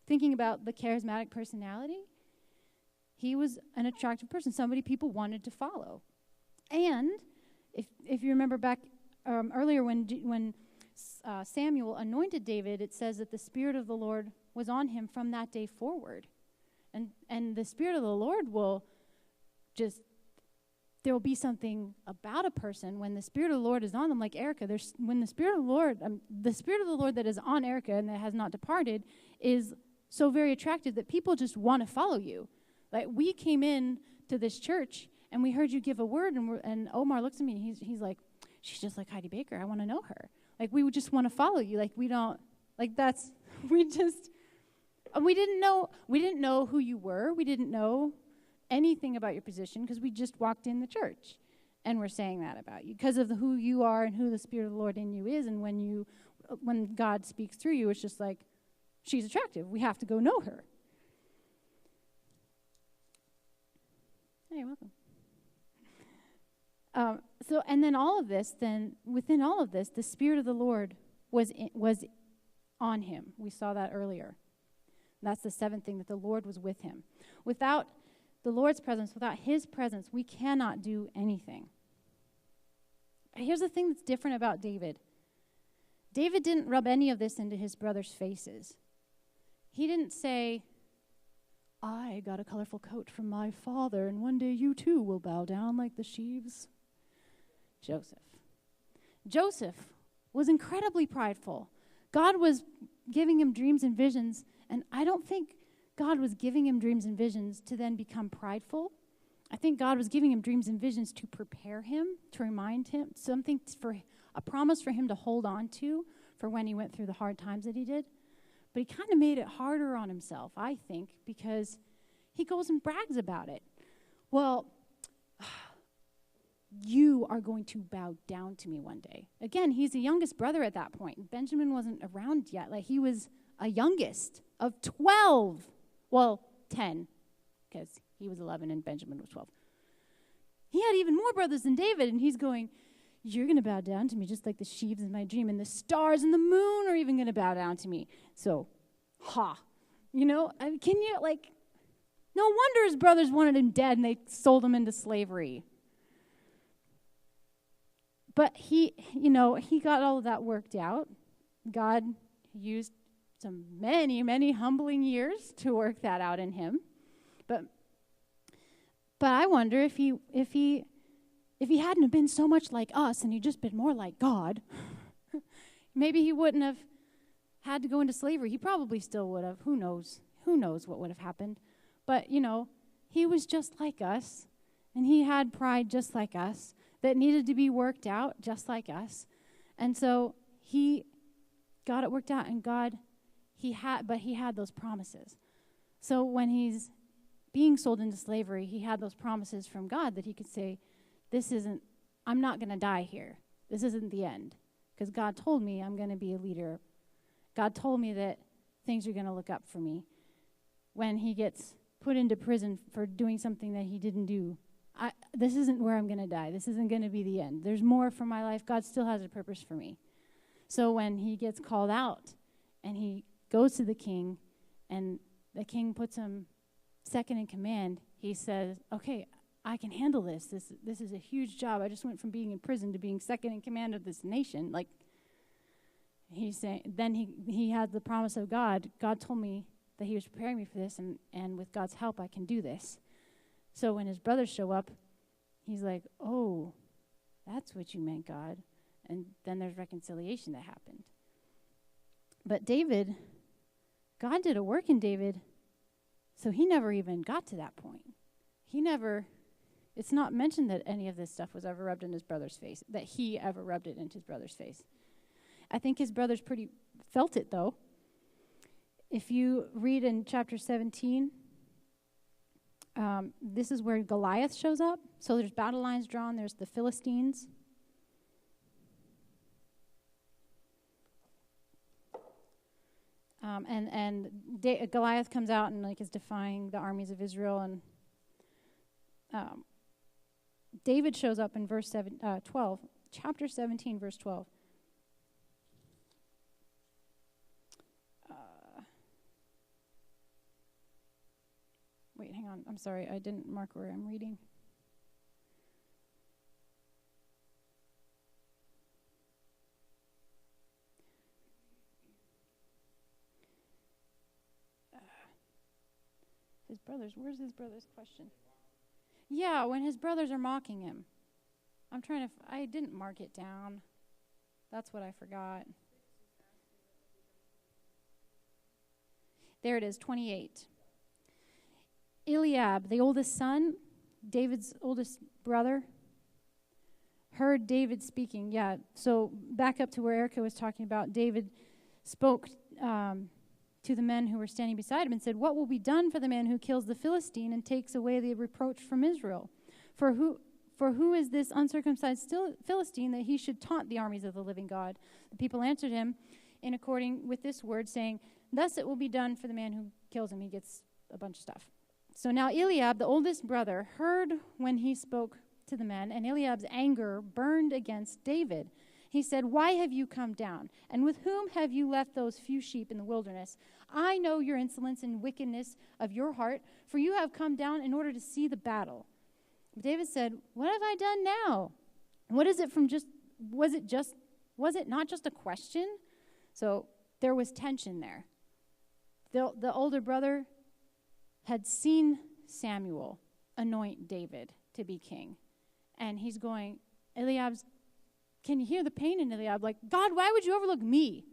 thinking about the charismatic personality. He was an attractive person, somebody people wanted to follow. And if you remember back earlier when Samuel anointed David, it says that the Spirit of the Lord was on him from that day forward. And the Spirit of the Lord will just, there will be something about a person when the Spirit of the Lord is on them, like Erica. When the Spirit of the Lord that is on Erica and that has not departed is so very attractive that people just want to follow you. Like, we came in to this church and we heard you give a word, and Omar looks at me and he's like, she's just like Heidi Baker. I want to know her. Like, we would just want to follow you. Like, we don't, like, that's, we didn't know who you were. We didn't know anything about your position because we just walked in the church and we're saying that about you because of who you are and who the Spirit of the Lord in you is. And when God speaks through you, it's just like, she's attractive. We have to go know her. Hey, you're welcome. And then within all of this, the Spirit of the Lord was on him. We saw that earlier. That's the seventh thing, that the Lord was with him. Without the Lord's presence, without his presence, we cannot do anything. Here's the thing that's different about David. David didn't rub any of this into his brothers' faces. He didn't say, I got a colorful coat from my father, and one day you too will bow down like the sheaves. Joseph was incredibly prideful. God was giving him dreams and visions, and I don't think God was giving him dreams and visions to then become prideful. I think God was giving him dreams and visions to prepare him, to remind him, a promise for him to hold on to for when he went through the hard times that he did. But he kind of made it harder on himself, I think, because he goes and brags about it. Well, you are going to bow down to me one day. Again, he's the youngest brother at that point. Benjamin wasn't around yet. Like, he was a youngest of 12. Well, 10, because he was 11 and Benjamin was 12. He had even more brothers than David, and he's going, you're going to bow down to me just like the sheaves in my dream, and the stars and the moon are even going to bow down to me. So, no wonder his brothers wanted him dead and they sold him into slavery. But he got all of that worked out. God used some many, many humbling years to work that out in him. But I wonder if he hadn't have been so much like us and he'd just been more like God, maybe he wouldn't have had to go into slavery. He probably still would have. Who knows? Who knows what would have happened? But, he was just like us, and he had pride just like us that needed to be worked out just like us. And so he got it worked out, and he had those promises. So when he's being sold into slavery, he had those promises from God that he could say, I'm not going to die here. This isn't the end. Because God told me I'm going to be a leader. God told me that things are going to look up for me. When he gets put into prison for doing something that he didn't do, this isn't where I'm going to die. This isn't going to be the end. There's more for my life. God still has a purpose for me. So when he gets called out and he goes to the king and the king puts him second in command, he says, okay, I can handle this. This is a huge job. I just went from being in prison to being second in command of this nation. Like, he's saying, then he had the promise of God. God told me that he was preparing me for this, and with God's help, I can do this. So when his brothers show up, he's like, oh, that's what you meant, God. And then there's reconciliation that happened. But David God did a work in David, so he never even got to that point. It's not mentioned that any of this stuff was ever rubbed in his brother's face, that he ever rubbed it into his brother's face. I think his brothers pretty felt it, though. If you read in chapter 17, this is where Goliath shows up. So there's battle lines drawn. There's the Philistines. Goliath comes out and is defying the armies of Israel, and David shows up in verse 12, chapter 17, verse 12. Wait, hang on. I'm sorry. I didn't mark where I'm reading. His brothers. Where's his brother's question? Yeah, when his brothers are mocking him. I didn't mark it down. That's what I forgot. There it is, 28. Eliab, the oldest son, David's oldest brother, heard David speaking. Yeah, so back up to where Erica was talking about. David spoke to the men who were standing beside him and said, "What will be done for the man who kills the Philistine and takes away the reproach from Israel? For who is this uncircumcised Philistine that he should taunt the armies of the living God?" The people answered him in according with this word, saying, "Thus it will be done for the man who kills him." He gets a bunch of stuff. So now Eliab, the oldest brother, heard when he spoke to the men, and Eliab's anger burned against David. He said, "Why have you come down? And with whom have you left those few sheep in the wilderness? I know your insolence and wickedness of your heart, for you have come down in order to see the battle." But David said, "What have I done now? What is it was it not just a question?" So there was tension there. The older brother had seen Samuel anoint David to be king. And he's going, can you hear the pain in Eliab? Like, "God, why would you overlook me?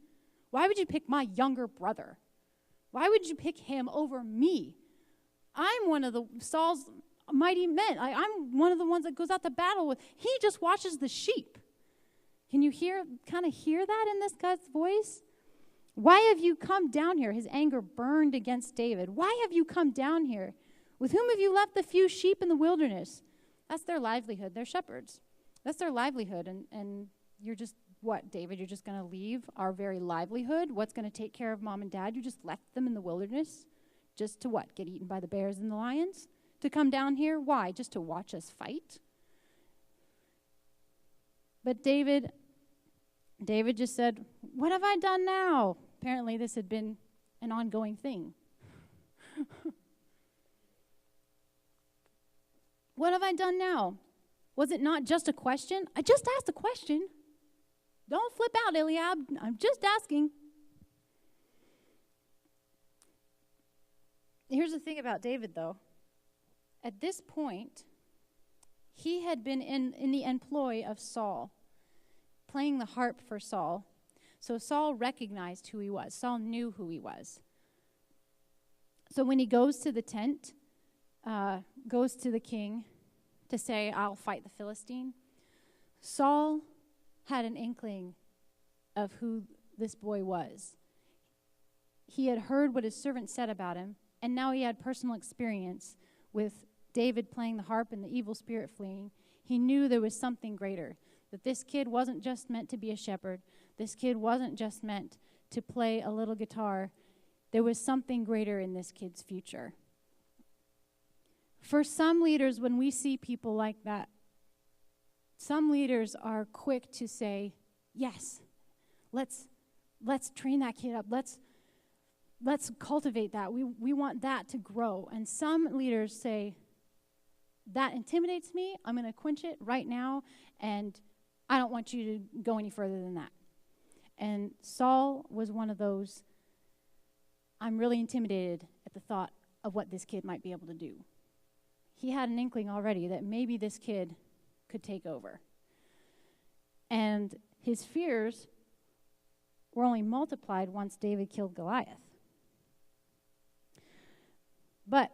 Why would you pick my younger brother? Why would you pick him over me? I'm one of Saul's mighty men. I'm one of the ones that goes out to battle with. He just watches the sheep." Can you kind of hear that in this guy's voice? "Why have you come down here?" His anger burned against David. "Why have you come down here? With whom have you left the few sheep in the wilderness?" That's their livelihood. They're shepherds. That's their livelihood. And you're just, what, David? You're just going to leave our very livelihood? What's going to take care of mom and dad? You just left them in the wilderness just to what? Get eaten by the bears and the lions? To come down here? Why? Just to watch us fight? But David just said, "What have I done now?" Apparently this had been an ongoing thing. "What have I done now? Was it not just a question? I just asked a question. Don't flip out, Eliab. I'm just asking." Here's the thing about David, though. At this point, he had been in the employ of Saul, playing the harp for Saul. So Saul recognized who he was. Saul knew who he was. So when he goes to the tent, goes to the king to say, "I'll fight the Philistine," Saul had an inkling of who this boy was. He had heard what his servant said about him, and now he had personal experience with David playing the harp and the evil spirit fleeing. He knew there was something greater, that this kid wasn't just meant to be a shepherd. This kid wasn't just meant to play a little guitar. There was something greater in this kid's future. For some leaders, when we see people like that, some leaders are quick to say, "Yes, let's train that kid up. Let's cultivate that. We want that to grow." And some leaders say, "That intimidates me. I'm going to quench it right now, and I don't want you to go any further than that." And Saul was one of those, I'm really intimidated at the thought of what this kid might be able to do. He had an inkling already that maybe this kid could take over. And his fears were only multiplied once David killed Goliath. But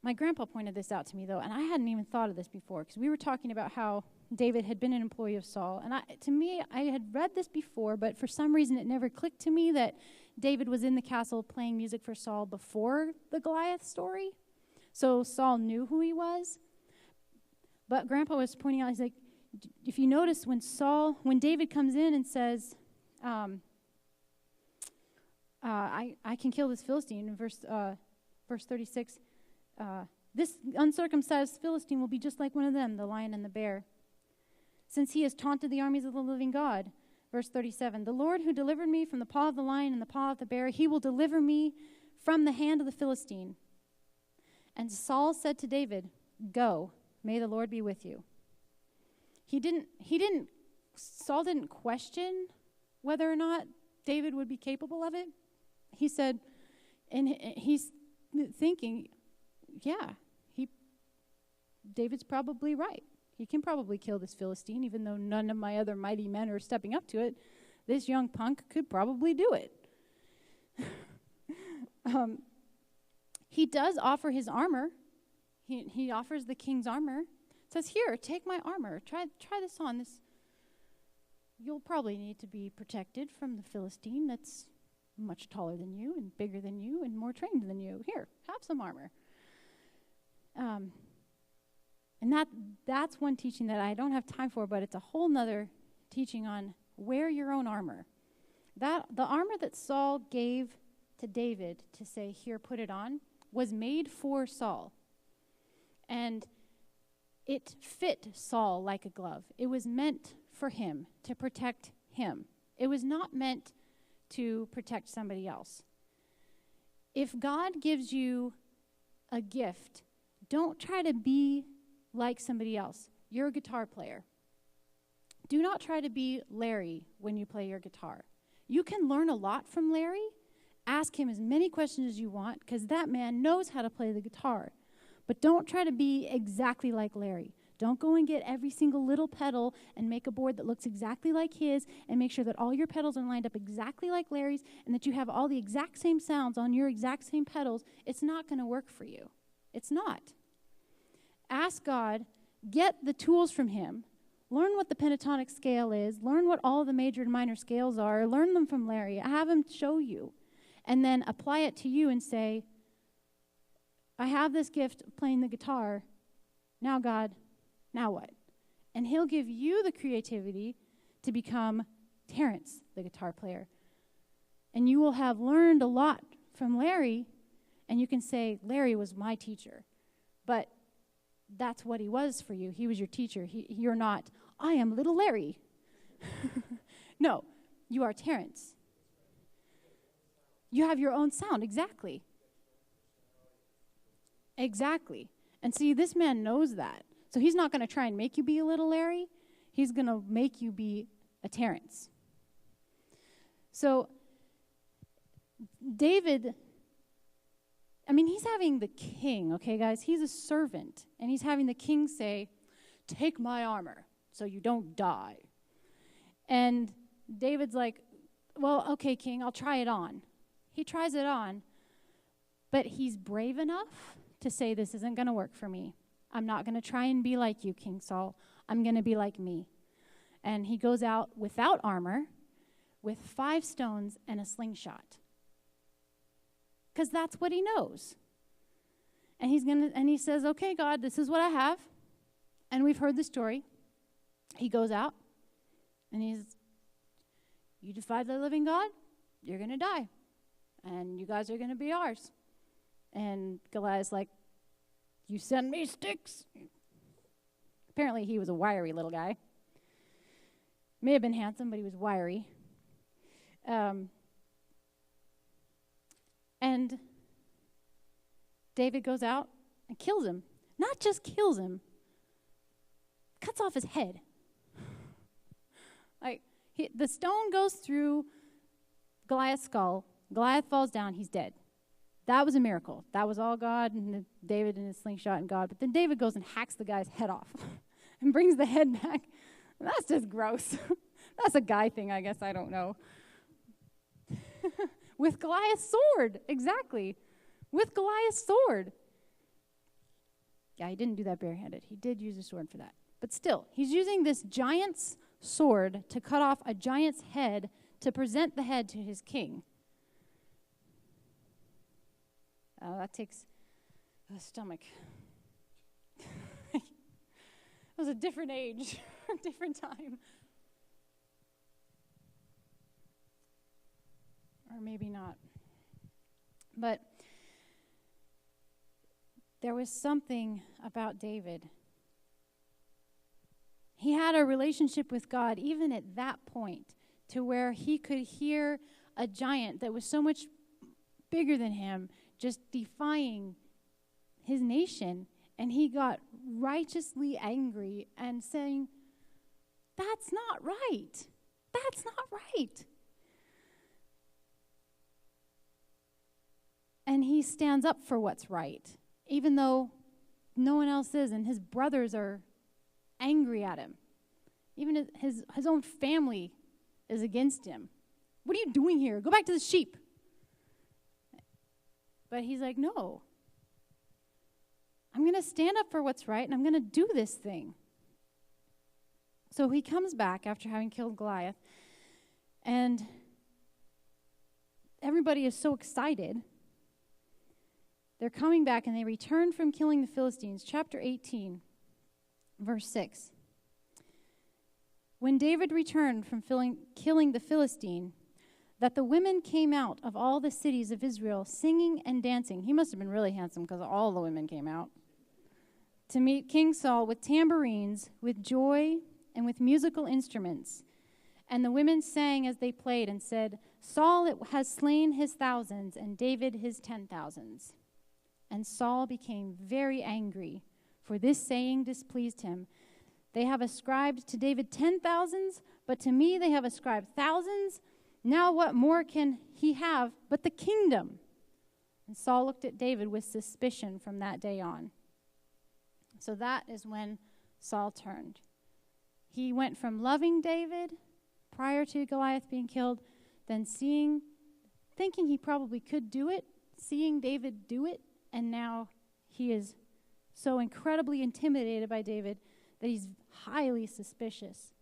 my grandpa pointed this out to me, though, and I hadn't even thought of this before, because we were talking about how David had been an employee of Saul. And to me, I had read this before, but for some reason it never clicked to me that David was in the castle playing music for Saul before the Goliath story. So Saul knew who he was. But Grandpa was pointing out, he's like, if you notice when David comes in and says, I can kill this Philistine, in verse 36, this uncircumcised Philistine will be just like one of them, the lion and the bear, since he has taunted the armies of the living God. Verse 37, the Lord who delivered me from the paw of the lion and the paw of the bear, he will deliver me from the hand of the Philistine. And Saul said to David, go, may the Lord be with you. Saul didn't question whether or not David would be capable of it. He said, and he's thinking, yeah, David's probably right. He can probably kill this Philistine, even though none of my other mighty men are stepping up to it. This young punk could probably do it. He does offer his armor. He offers the king's armor. Says, here, take my armor. Try this on. You'll probably need to be protected from the Philistine that's much taller than you and bigger than you and more trained than you. Here, have some armor. And that's one teaching that I don't have time for, but it's a whole nother teaching on wear your own armor. The armor that Saul gave to David to say, here, put it on, was made for Saul. And it fit Saul like a glove. It was meant for him, to protect him. It was not meant to protect somebody else. If God gives you a gift, don't try to be like somebody else. You're a guitar player. Do not try to be Larry when you play your guitar. You can learn a lot from Larry. Ask him as many questions as you want, because that man knows how to play the guitar. But don't try to be exactly like Larry. Don't go and get every single little pedal and make a board that looks exactly like his and make sure that all your pedals are lined up exactly like Larry's and that you have all the exact same sounds on your exact same pedals. It's not going to work for you. It's not. Ask God, get the tools from him, learn what the pentatonic scale is, learn what all the major and minor scales are, learn them from Larry, have him show you, and then apply it to you and say, I have this gift of playing the guitar. Now, God, now what? And he'll give you the creativity to become Terrence, the guitar player. And you will have learned a lot from Larry, and you can say, Larry was my teacher. But that's what he was for you. He was your teacher. You're not, I am little Larry. No, you are Terrence. You have your own sound, exactly. Exactly. And see, this man knows that. So he's not going to try and make you be a little Larry. He's going to make you be a Terrence. So David, he's having the king, okay, guys? He's a servant. And he's having the king say, take my armor so you don't die. And David's like, well, okay, king, I'll try it on. He tries it on. But he's brave enough to say, this isn't going to work for me. I'm not going to try and be like you, King Saul. I'm going to be like me. And he goes out without armor, with 5 stones and a slingshot. Because that's what he knows. And he says, okay, God, this is what I have. And we've heard the story. He goes out, and you defy the living God, you're going to die. And you guys are going to be ours. And Goliath's like, you send me sticks? Apparently he was a wiry little guy. May have been handsome, but he was wiry. And David goes out and kills him. Not just kills him, cuts off his head. The stone goes through Goliath's skull. Goliath falls down, he's dead. That was a miracle. That was all God and David and his slingshot and God. But then David goes and hacks the guy's head off and brings the head back. That's just gross. That's a guy thing, I guess. I don't know. With Goliath's sword, exactly. with Goliath's sword. Yeah, he didn't do that barehanded. He did use a sword for that. But still, he's using this giant's sword to cut off a giant's head to present the head to his king. That takes a stomach. It was a different age, a different time. Or maybe not. But there was something about David. He had a relationship with God even at that point, to where he could hear a giant that was so much bigger than him just defying his nation, and he got righteously angry and saying, "That's not right. That's not right." And he stands up for what's right, even though no one else is, and his brothers are angry at him. Even his own family is against him. "What are you doing here? Go back to the sheep." But he's like, "No. I'm going to stand up for what's right, and I'm going to do this thing." So he comes back after having killed Goliath, and everybody is so excited. They're coming back, and they return from killing the Philistines. Chapter 18, verse 6. When David returned from killing the Philistine, that the women came out of all the cities of Israel singing and dancing. He must have been really handsome because all the women came out to meet King Saul with tambourines, with joy, and with musical instruments. And the women sang as they played and said, "Saul has slain his thousands, and David his 10,000s. And Saul became very angry, for this saying displeased him. They have ascribed to David 10,000s, but to me they have ascribed thousands. Now what more can he have but the kingdom?" And Saul looked at David with suspicion from that day on. So that is when Saul turned. He went from loving David prior to Goliath being killed, then thinking he probably could do it, seeing David do it, and now he is so incredibly intimidated by David that he's highly suspicious.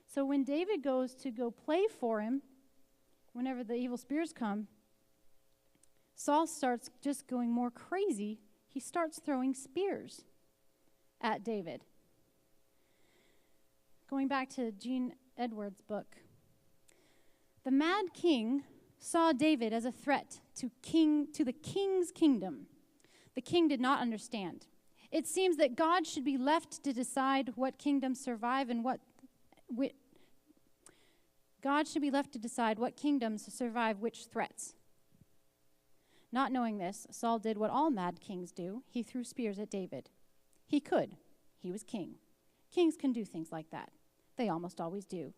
So when David goes to go play for him, whenever the evil spears come, Saul starts just going more crazy. He starts throwing spears at David. Going back to Gene Edwards' book, the mad king saw David as a threat to the king's kingdom. The king did not understand. It seems that God should be left to decide what kingdoms survive and God should be left to decide what kingdoms survive which threats. Not knowing this, Saul did what all mad kings do. He threw spears at David. He could. He was king. Kings can do things like that. They almost always do.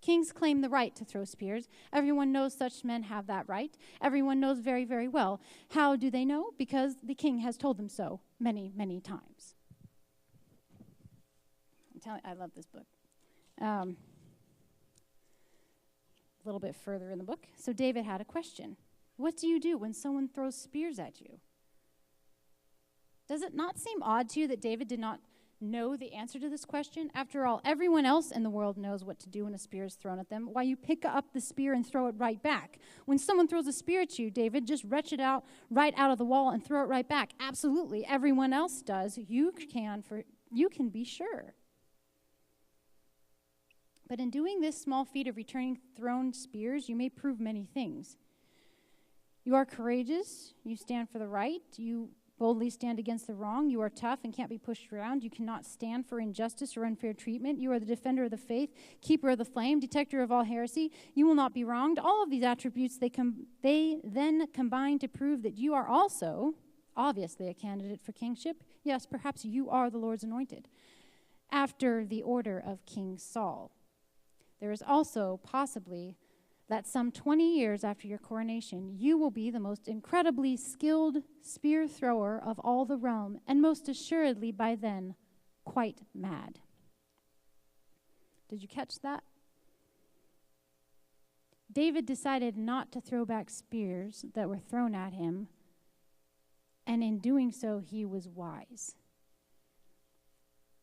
Kings claim the right to throw spears. Everyone knows such men have that right. Everyone knows very, very well. How do they know? Because the king has told them so many, many times. I love this book. A little bit further in the book. So David had a question. What do you do when someone throws spears at you? Does it not seem odd to you that David did not know the answer to this question? After all, everyone else in the world knows what to do when a spear is thrown at them. Why, you pick up the spear and throw it right back. When someone throws a spear at you, David, just retch it out right out of the wall and throw it right back. Absolutely, everyone else does. You can be sure. But in doing this small feat of returning thrown spears, you may prove many things. You are courageous. You stand for the right. You boldly stand against the wrong. You are tough and can't be pushed around. You cannot stand for injustice or unfair treatment. You are the defender of the faith, keeper of the flame, detector of all heresy. You will not be wronged. All of these attributes, they then combine to prove that you are also, obviously, a candidate for kingship. Yes, perhaps you are the Lord's anointed, after the order of King Saul. There is also possibly that some 20 years after your coronation, you will be the most incredibly skilled spear thrower of all the realm, and most assuredly by then quite mad. Did you catch that? David decided not to throw back spears that were thrown at him and in doing so, he was wise.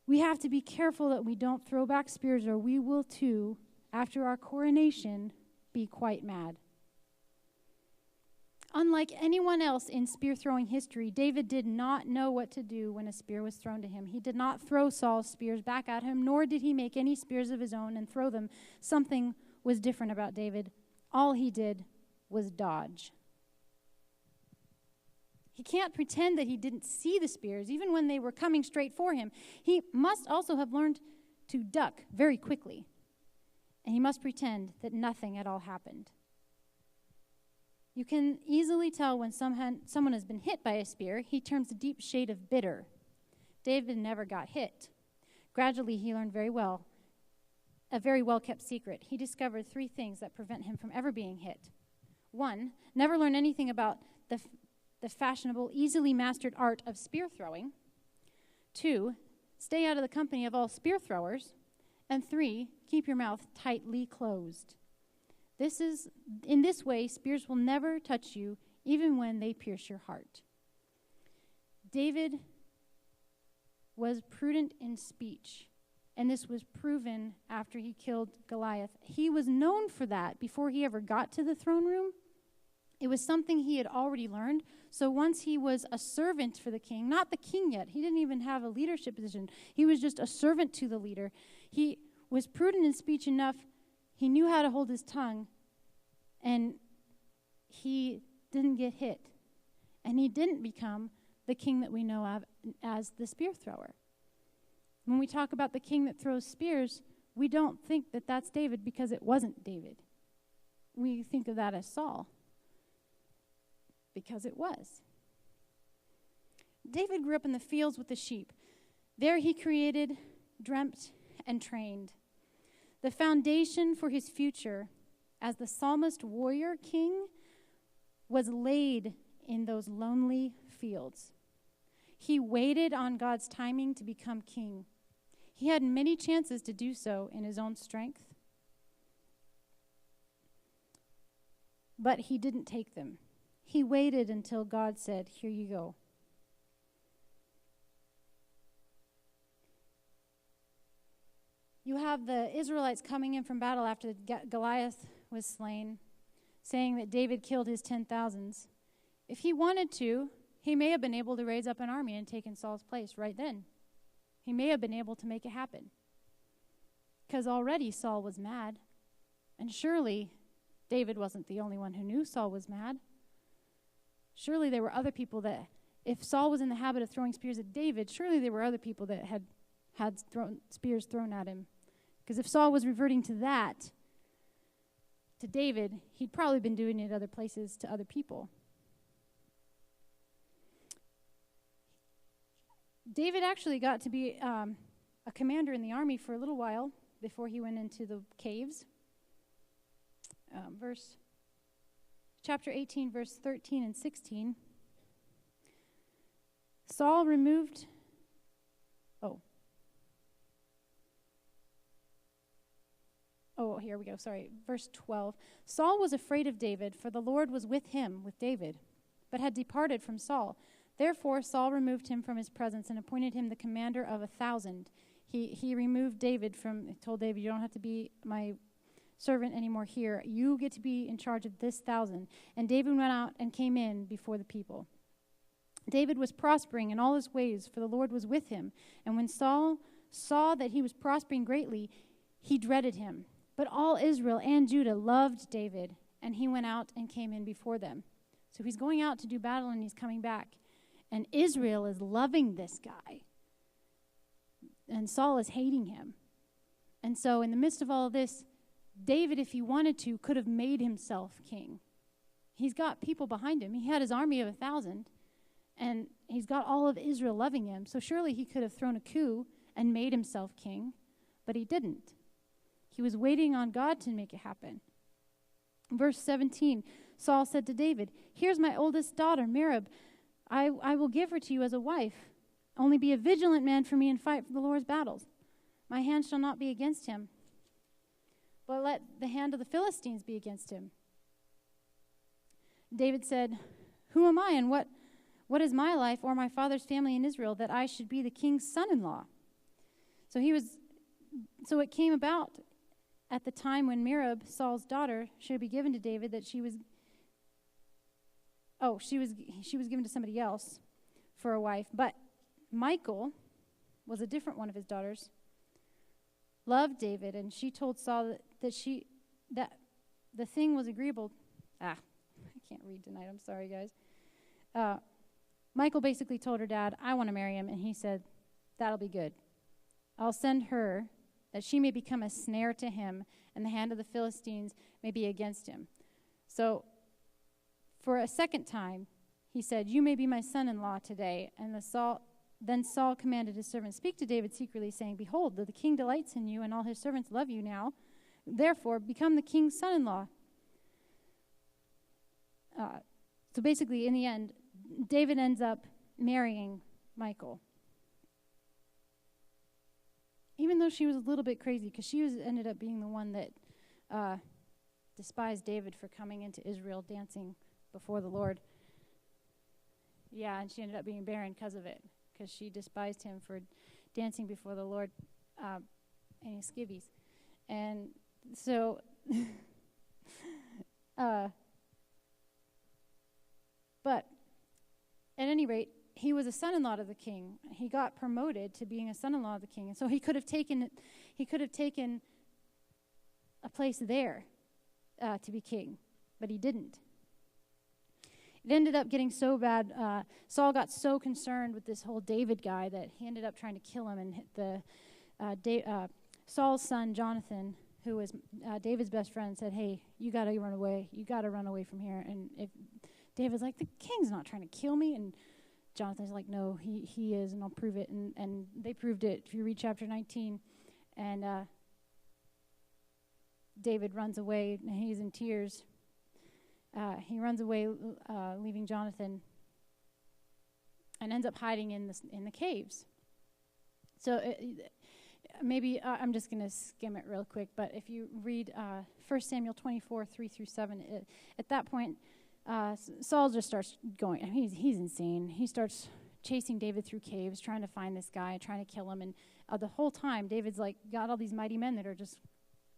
We have to be careful that we don't throw back spears, or we will too, after our coronation, be quite mad. Unlike anyone else in spear-throwing history, David did not know what to do when a spear was thrown to him. He did not throw Saul's spears back at him, nor did he make any spears of his own and throw them. Something was different about David. All he did was dodge. He can't pretend that he didn't see the spears, even when they were coming straight for him. He must also have learned to duck very quickly, and he must pretend that nothing at all happened. You can easily tell when someone has been hit by a spear. He turns a deep shade of bitter. David never got hit. Gradually, he learned a very well-kept secret. He discovered 3 things that prevent him from ever being hit. 1, never learn anything about the fashionable, easily mastered art of spear throwing. 2, stay out of the company of all spear throwers. And 3, keep your mouth tightly closed. In this way, spears will never touch you, even when they pierce your heart. David was prudent in speech, and this was proven after he killed Goliath. He was known for that before he ever got to the throne room. It was something he had already learned. So once he was a servant for the king, not the king yet, he didn't even have a leadership position. He was just a servant to the leader. He was prudent in speech enough. He knew how to hold his tongue, and he didn't get hit. And he didn't become the king that we know of as the spear thrower. When we talk about the king that throws spears, we don't think that that's David because it wasn't David. We think of that as Saul because it was. David grew up in the fields with the sheep. There he created, dreamt, and trained. The foundation for his future as the psalmist warrior king was laid in those lonely fields. He waited on God's timing to become king. He had many chances to do so in his own strength, but he didn't take them. He waited until God said, "Here you go." You have the Israelites coming in from battle after Goliath was slain, saying that David killed his 10,000s. If he wanted to, he may have been able to raise up an army and take in Saul's place right then. He may have been able to make it happen. Because already Saul was mad. And surely David wasn't the only one who knew Saul was mad. Surely there were other people that, if Saul was in the habit of throwing spears at David, surely there were other people that had spears thrown at him. Because if Saul was reverting to that, to David, he'd probably been doing it other places to other people. David actually got to be a commander in the army for a little while before he went into the caves. Chapter 18, verse 13 and 16. Saul removed... here we go. Sorry. Verse 12. Saul was afraid of David, for the Lord was with him, with David, but had departed from Saul. Therefore Saul removed him from his presence and appointed him the commander of 1,000. He removed David told David, "You don't have to be my servant anymore here. You get to be in charge of this 1,000. And David went out and came in before the people. David was prospering in all his ways, for the Lord was with him. And when Saul saw that he was prospering greatly, he dreaded him. But all Israel and Judah loved David, and he went out and came in before them." So he's going out to do battle, and he's coming back. And Israel is loving this guy. And Saul is hating him. And so in the midst of all of this, David, if he wanted to, could have made himself king. He's got people behind him. He had his army of 1,000, and he's got all of Israel loving him. So surely he could have thrown a coup and made himself king, but he didn't. He was waiting on God to make it happen. Verse 17, Saul said to David, "Here's my oldest daughter, Merab. I will give her to you as a wife. Only be a vigilant man for me and fight for the Lord's battles. My hand shall not be against him, but let the hand of the Philistines be against him." David said, "Who am I, and what What is my life or my father's family in Israel that I should be the king's son-in-law? So it came about at the time when Merab, Saul's daughter, should be given to David that she was given to somebody else for a wife. But Michal was a different one of his daughters, loved David, and she told Saul that the thing was agreeable. I can't read tonight. I'm sorry, guys. Michal basically told her dad, I want to marry him, and he said, that'll be good. I'll send her that she may become a snare to him, and the hand of the Philistines may be against him. So for a second time, he said, you may be my son-in-law today. And then Saul commanded his servant, speak to David secretly, saying, behold, the king delights in you, and all his servants love you now. Therefore, become the king's son-in-law. So basically, in the end, David ends up marrying Michal. Even though she was a little bit crazy, because ended up being the one that despised David for coming into Israel dancing before the Lord. Yeah, and she ended up being barren because of it, because she despised him for dancing before the Lord and his skivvies. And so, but at any rate, he was a son-in-law to the king. He got promoted to being a son-in-law of the king, and so he could have taken a place there to be king, but he didn't. It ended up getting so bad. Saul got so concerned with this whole David guy that he ended up trying to kill him. And Saul's son Jonathan, who was David's best friend, said, "Hey, you got to run away. You got to run away from here." And if David's like, "The king's not trying to kill me," and Jonathan's like, "No, he is, and I'll prove it." And they proved it. If you read chapter 19, and David runs away, and he's in tears. He runs away, leaving Jonathan, and ends up hiding in the caves. So maybe I'm just going to skim it real quick, but if you read 1 Samuel 24, 3-7, at that point, Saul just starts going. He's insane. He starts chasing David through caves, trying to find this guy, trying to kill him, and the whole time, David's like got all these mighty men that are just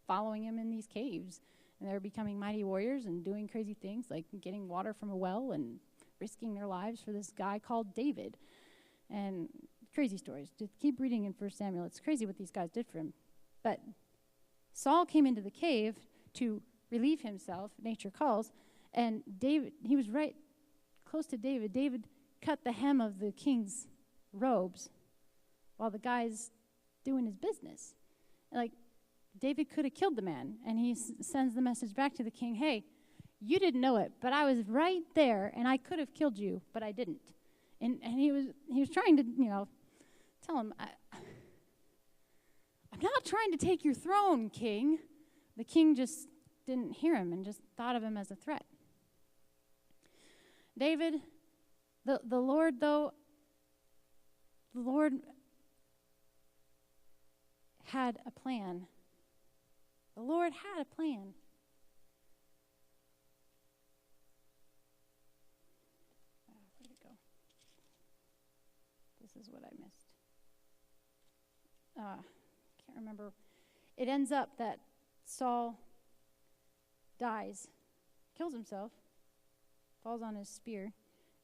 following him in these caves. And they're becoming mighty warriors and doing crazy things like getting water from a well and risking their lives for this guy called David. And crazy stories. Just keep reading in 1 Samuel. It's crazy what these guys did for him. But Saul came into the cave to relieve himself, nature calls, and David, he was right close to David. David cut the hem of the king's robes while the guy's doing his business. Like, David could have killed the man, and he sends the message back to the king, "Hey, you didn't know it, but I was right there, and I could have killed you, but I didn't." And he was trying to, tell him, "I'm not trying to take your throne, king." The king just didn't hear him and just thought of him as a threat. David, the Lord had a plan. The Lord had a plan. Where'd it go? This is what I missed. Can't remember. It ends up that Saul dies, kills himself, falls on his spear,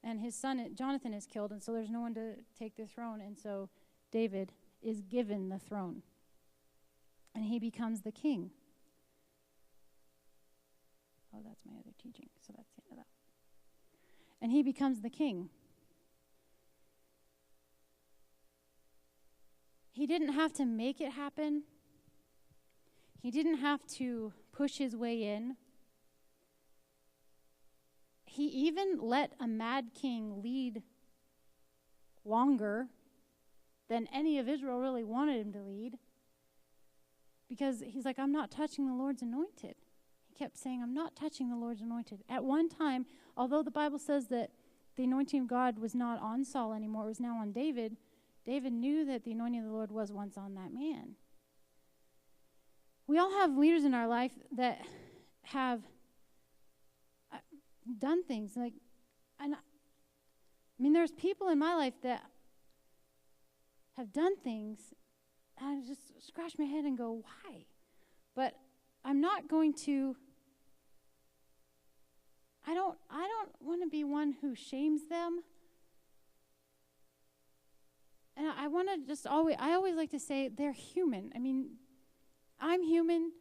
and his son Jonathan is killed, and so there's no one to take the throne, and so David is given the throne, and he becomes the king. Oh, that's my other teaching, so that's the end of that. And he becomes the king. He didn't have to make it happen. He didn't have to push his way in. He even let a mad king lead longer than any of Israel really wanted him to lead, because he's like, "I'm not touching the Lord's anointed." Kept saying, "I'm not touching the Lord's anointed." At one time, although the Bible says that the anointing of God was not on Saul anymore, it was now on David, David knew that the anointing of the Lord was once on that man. We all have leaders in our life that have done things like, and I mean, there's people in my life that have done things, and I just scratch my head and go, why? But I'm not going to, I don't want to be one who shames them. And I want to just I always like to say they're human. I mean, I'm human.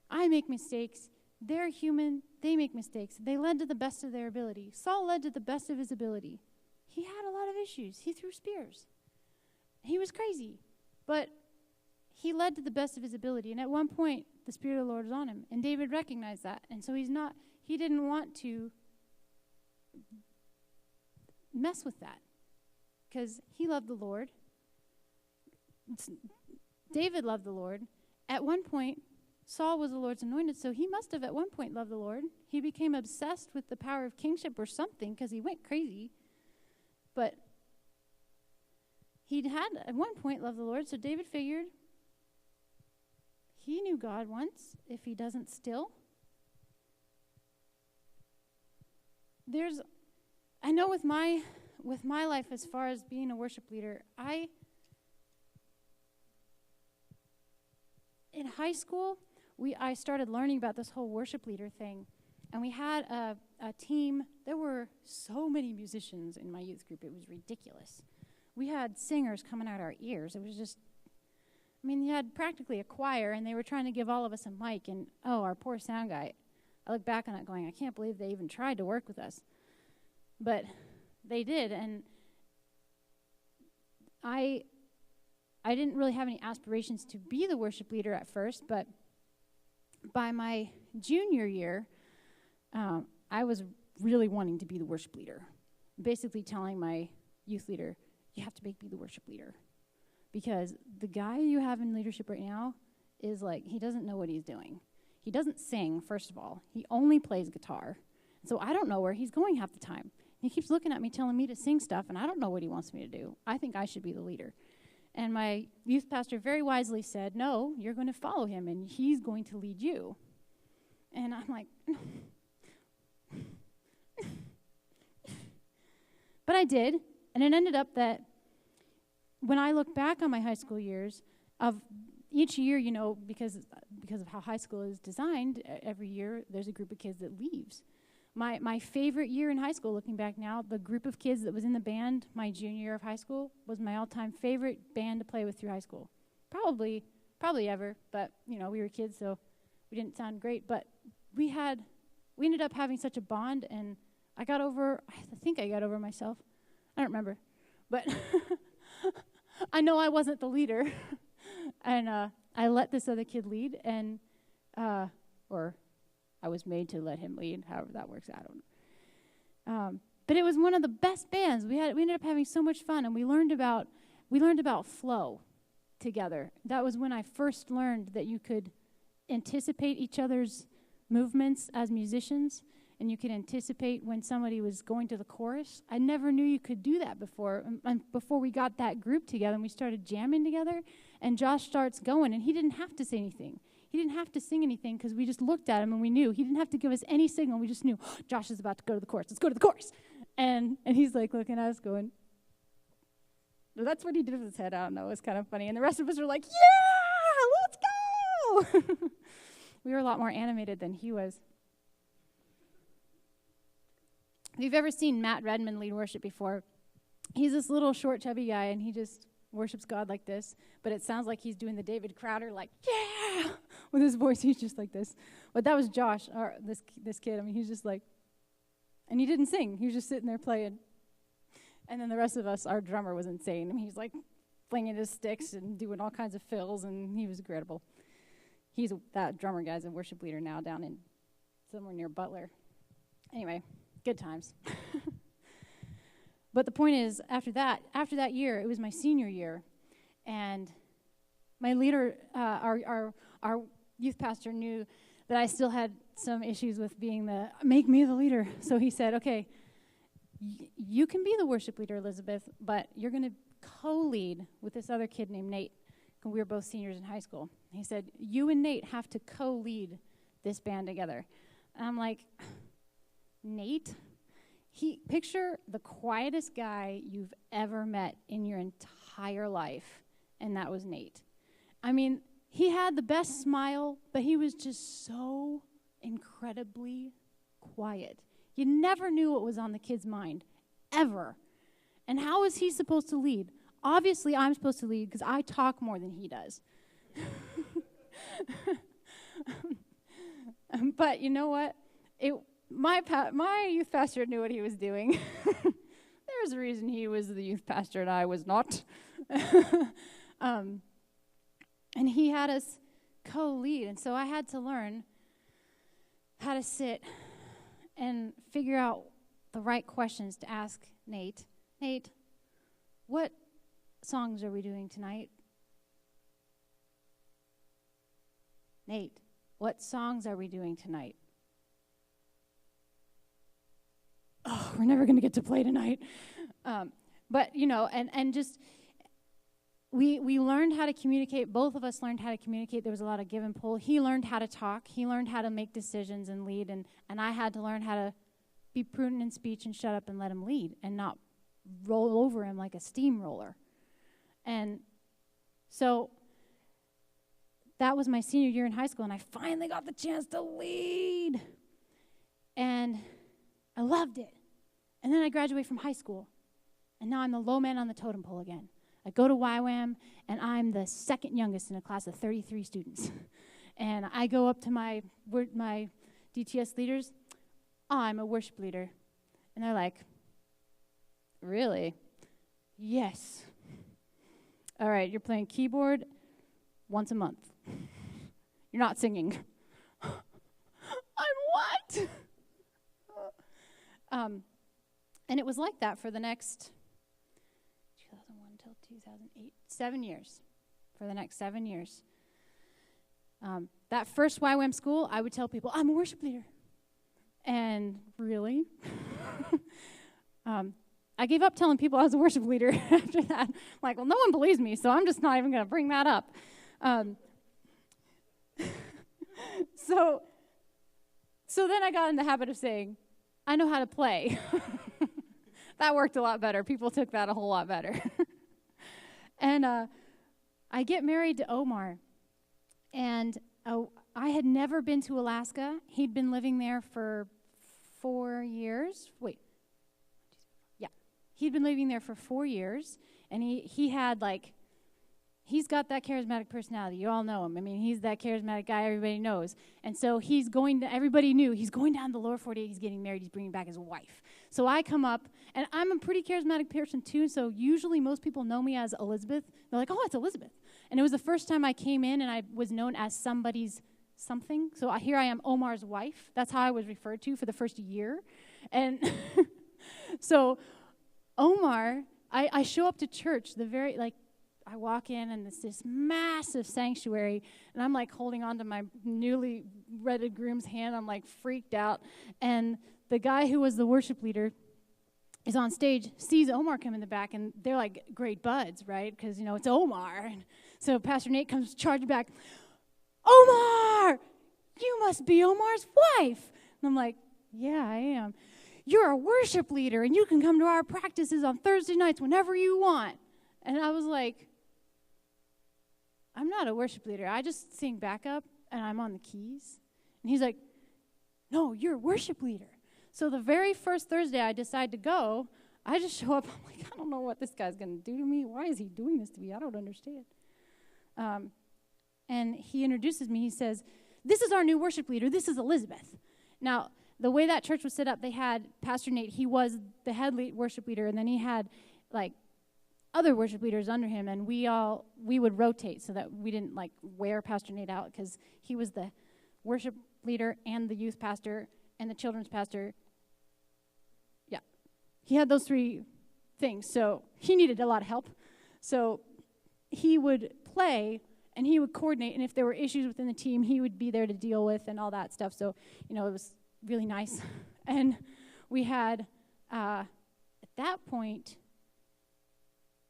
I make mistakes. They're human. They make mistakes. They led to the best of their ability. Saul led to the best of his ability. He had a lot of issues. He threw spears. He was crazy. But he led to the best of his ability. And at one point, the Spirit of the Lord was on him. And David recognized that. And so he didn't want to mess with that. Because he loved the Lord. David loved the Lord. At one point, Saul was the Lord's anointed, so he must have at one point loved the Lord. He became obsessed with the power of kingship or something because he went crazy. But he had at one point loved the Lord, so David figured he knew God once, if he doesn't still. I know with my life as far as being a worship leader, in high school, I started learning about this whole worship leader thing. And we had a team. There were so many musicians in my youth group. It was ridiculous. We had singers coming out our ears. It was just, you had practically a choir, and they were trying to give all of us a mic. And, our poor sound guy. I look back on it going, I can't believe they even tried to work with us. But they did. And I didn't really have any aspirations to be the worship leader at first, but by my junior year, I was really wanting to be the worship leader. Basically telling my youth leader, you have to make me the worship leader. Because the guy you have in leadership right now is he doesn't know what he's doing. He doesn't sing, first of all. He only plays guitar. So I don't know where he's going half the time. He keeps looking at me, telling me to sing stuff, and I don't know what he wants me to do. I think I should be the leader. And my youth pastor very wisely said, no, you're going to follow him, and he's going to lead you. And I'm like, but I did. And it ended up that when I look back on my high school years, of each year, because of how high school is designed, every year there's a group of kids that leaves. My favorite year in high school, looking back now, the group of kids that was in the band my junior year of high school was my all-time favorite band to play with through high school. Probably ever, but, we were kids, so we didn't sound great. But we ended up having such a bond, and I think I got over myself. I don't remember. But I know I wasn't the leader. And I let this other kid lead, and or I was made to let him lead, however that works, I don't know. But it was one of the best bands. We ended up having so much fun, and we learned about flow together. That was when I first learned that you could anticipate each other's movements as musicians, and you could anticipate when somebody was going to the chorus. I never knew you could do that before. Before we got that group together and we started jamming together, and Josh starts going, and he didn't have to say anything. He didn't have to sing anything because we just looked at him and we knew. He didn't have to give us any signal. We just knew, Josh is about to go to the chorus. Let's go to the chorus. And he's looking at us going, well, that's what he did with his head. I don't know. It was kind of funny. And the rest of us were like, yeah, let's go. We were a lot more animated than he was. If you've ever seen Matt Redman lead worship before, he's this little short, chubby guy, and he just worships God like this, but it sounds like he's doing the David Crowder, yeah, with his voice. He's just like this. But that was Josh, or this kid. He's just and he didn't sing. He was just sitting there playing. And then the rest of us, our drummer was insane. He's flinging his sticks and doing all kinds of fills, and he was incredible. That drummer guy's a worship leader now down in somewhere near Butler. Anyway, good times. But the point is, after that year, it was my senior year, and my leader, our youth pastor, knew that I still had some issues with make me the leader. So he said, okay, you can be the worship leader, Elizabeth, but you're going to co-lead with this other kid named Nate. We were both seniors in high school. He said, you and Nate have to co-lead this band together. And I'm like, Nate? Picture the quietest guy you've ever met in your entire life, and that was Nate. I mean, he had the best smile, but he was just so incredibly quiet. You never knew what was on the kid's mind, ever. And how is he supposed to lead? Obviously, I'm supposed to lead because I talk more than he does. But you know what? My youth pastor knew what he was doing. There's a reason he was the youth pastor and I was not. And he had us co-lead. And so I had to learn how to sit and figure out the right questions to ask Nate. Nate, what songs are we doing tonight? Nate, what songs are we doing tonight? Oh, we're never going to get to play tonight. But, and just, we learned how to communicate. Both of us learned how to communicate. There was a lot of give and pull. He learned how to talk. He learned how to make decisions and lead. And I had to learn how to be prudent in speech and shut up and let him lead and not roll over him like a steamroller. And so that was my senior year in high school, and I finally got the chance to lead. And I loved it. And then I graduated from high school, and now I'm the low man on the totem pole again. I go to YWAM, and I'm the second youngest in a class of 33 students. And I go up to my DTS leaders, I'm a worship leader. And they're like, really? Yes. All right, you're playing keyboard once a month. You're not singing. I'm what? And it was like that for the next 2001 till 2008, 7 years. For the next 7 years. That first YWAM school, I would tell people, I'm a worship leader. And really? I gave up telling people I was a worship leader after that. Like, well, no one believes me, so I'm just not even going to bring that up. So then I got in the habit of saying, I know how to play. That worked a lot better. People took that a whole lot better. And I get married to Omar. And I had never been to Alaska. He'd been living there for 4 years. He'd been living there for 4 years, and he had, he's got that charismatic personality. You all know him. I mean, he's that charismatic guy everybody knows. And so everybody knew, he's going down to the lower 48, he's getting married, he's bringing back his wife. So I come up, and I'm a pretty charismatic person too, so usually most people know me as Elizabeth. They're like, oh, it's Elizabeth. And it was the first time I came in, and I was known as somebody's something. So here I am, Omar's wife. That's how I was referred to for the first year. And so Omar, I show up to church, I walk in, and it's this massive sanctuary, and I'm, holding on to my newly wedded groom's hand. I'm, freaked out. And the guy who was the worship leader is on stage, sees Omar come in the back, and they're, great buds, right? Because, it's Omar. And so Pastor Nate comes charging back, Omar, you must be Omar's wife. And I'm like, yeah, I am. You're a worship leader, and you can come to our practices on Thursday nights whenever you want. And I was like, I'm not a worship leader. I just sing backup, and I'm on the keys. And he's like, no, you're a worship leader. So the very first Thursday I decide to go, I just show up. I'm like, I don't know what this guy's going to do to me. Why is he doing this to me? I don't understand. And he introduces me. He says, this is our new worship leader. This is Elizabeth. Now, the way that church was set up, they had Pastor Nate. He was the head worship leader, and then he had, other worship leaders under him, and we would rotate so that we didn't, wear Pastor Nate out, because he was the worship leader and the youth pastor and the children's pastor. Yeah. He had those three things, so he needed a lot of help. So he would play, and he would coordinate, and if there were issues within the team, he would be there to deal with and all that stuff. So, it was really nice. And we had, at that point,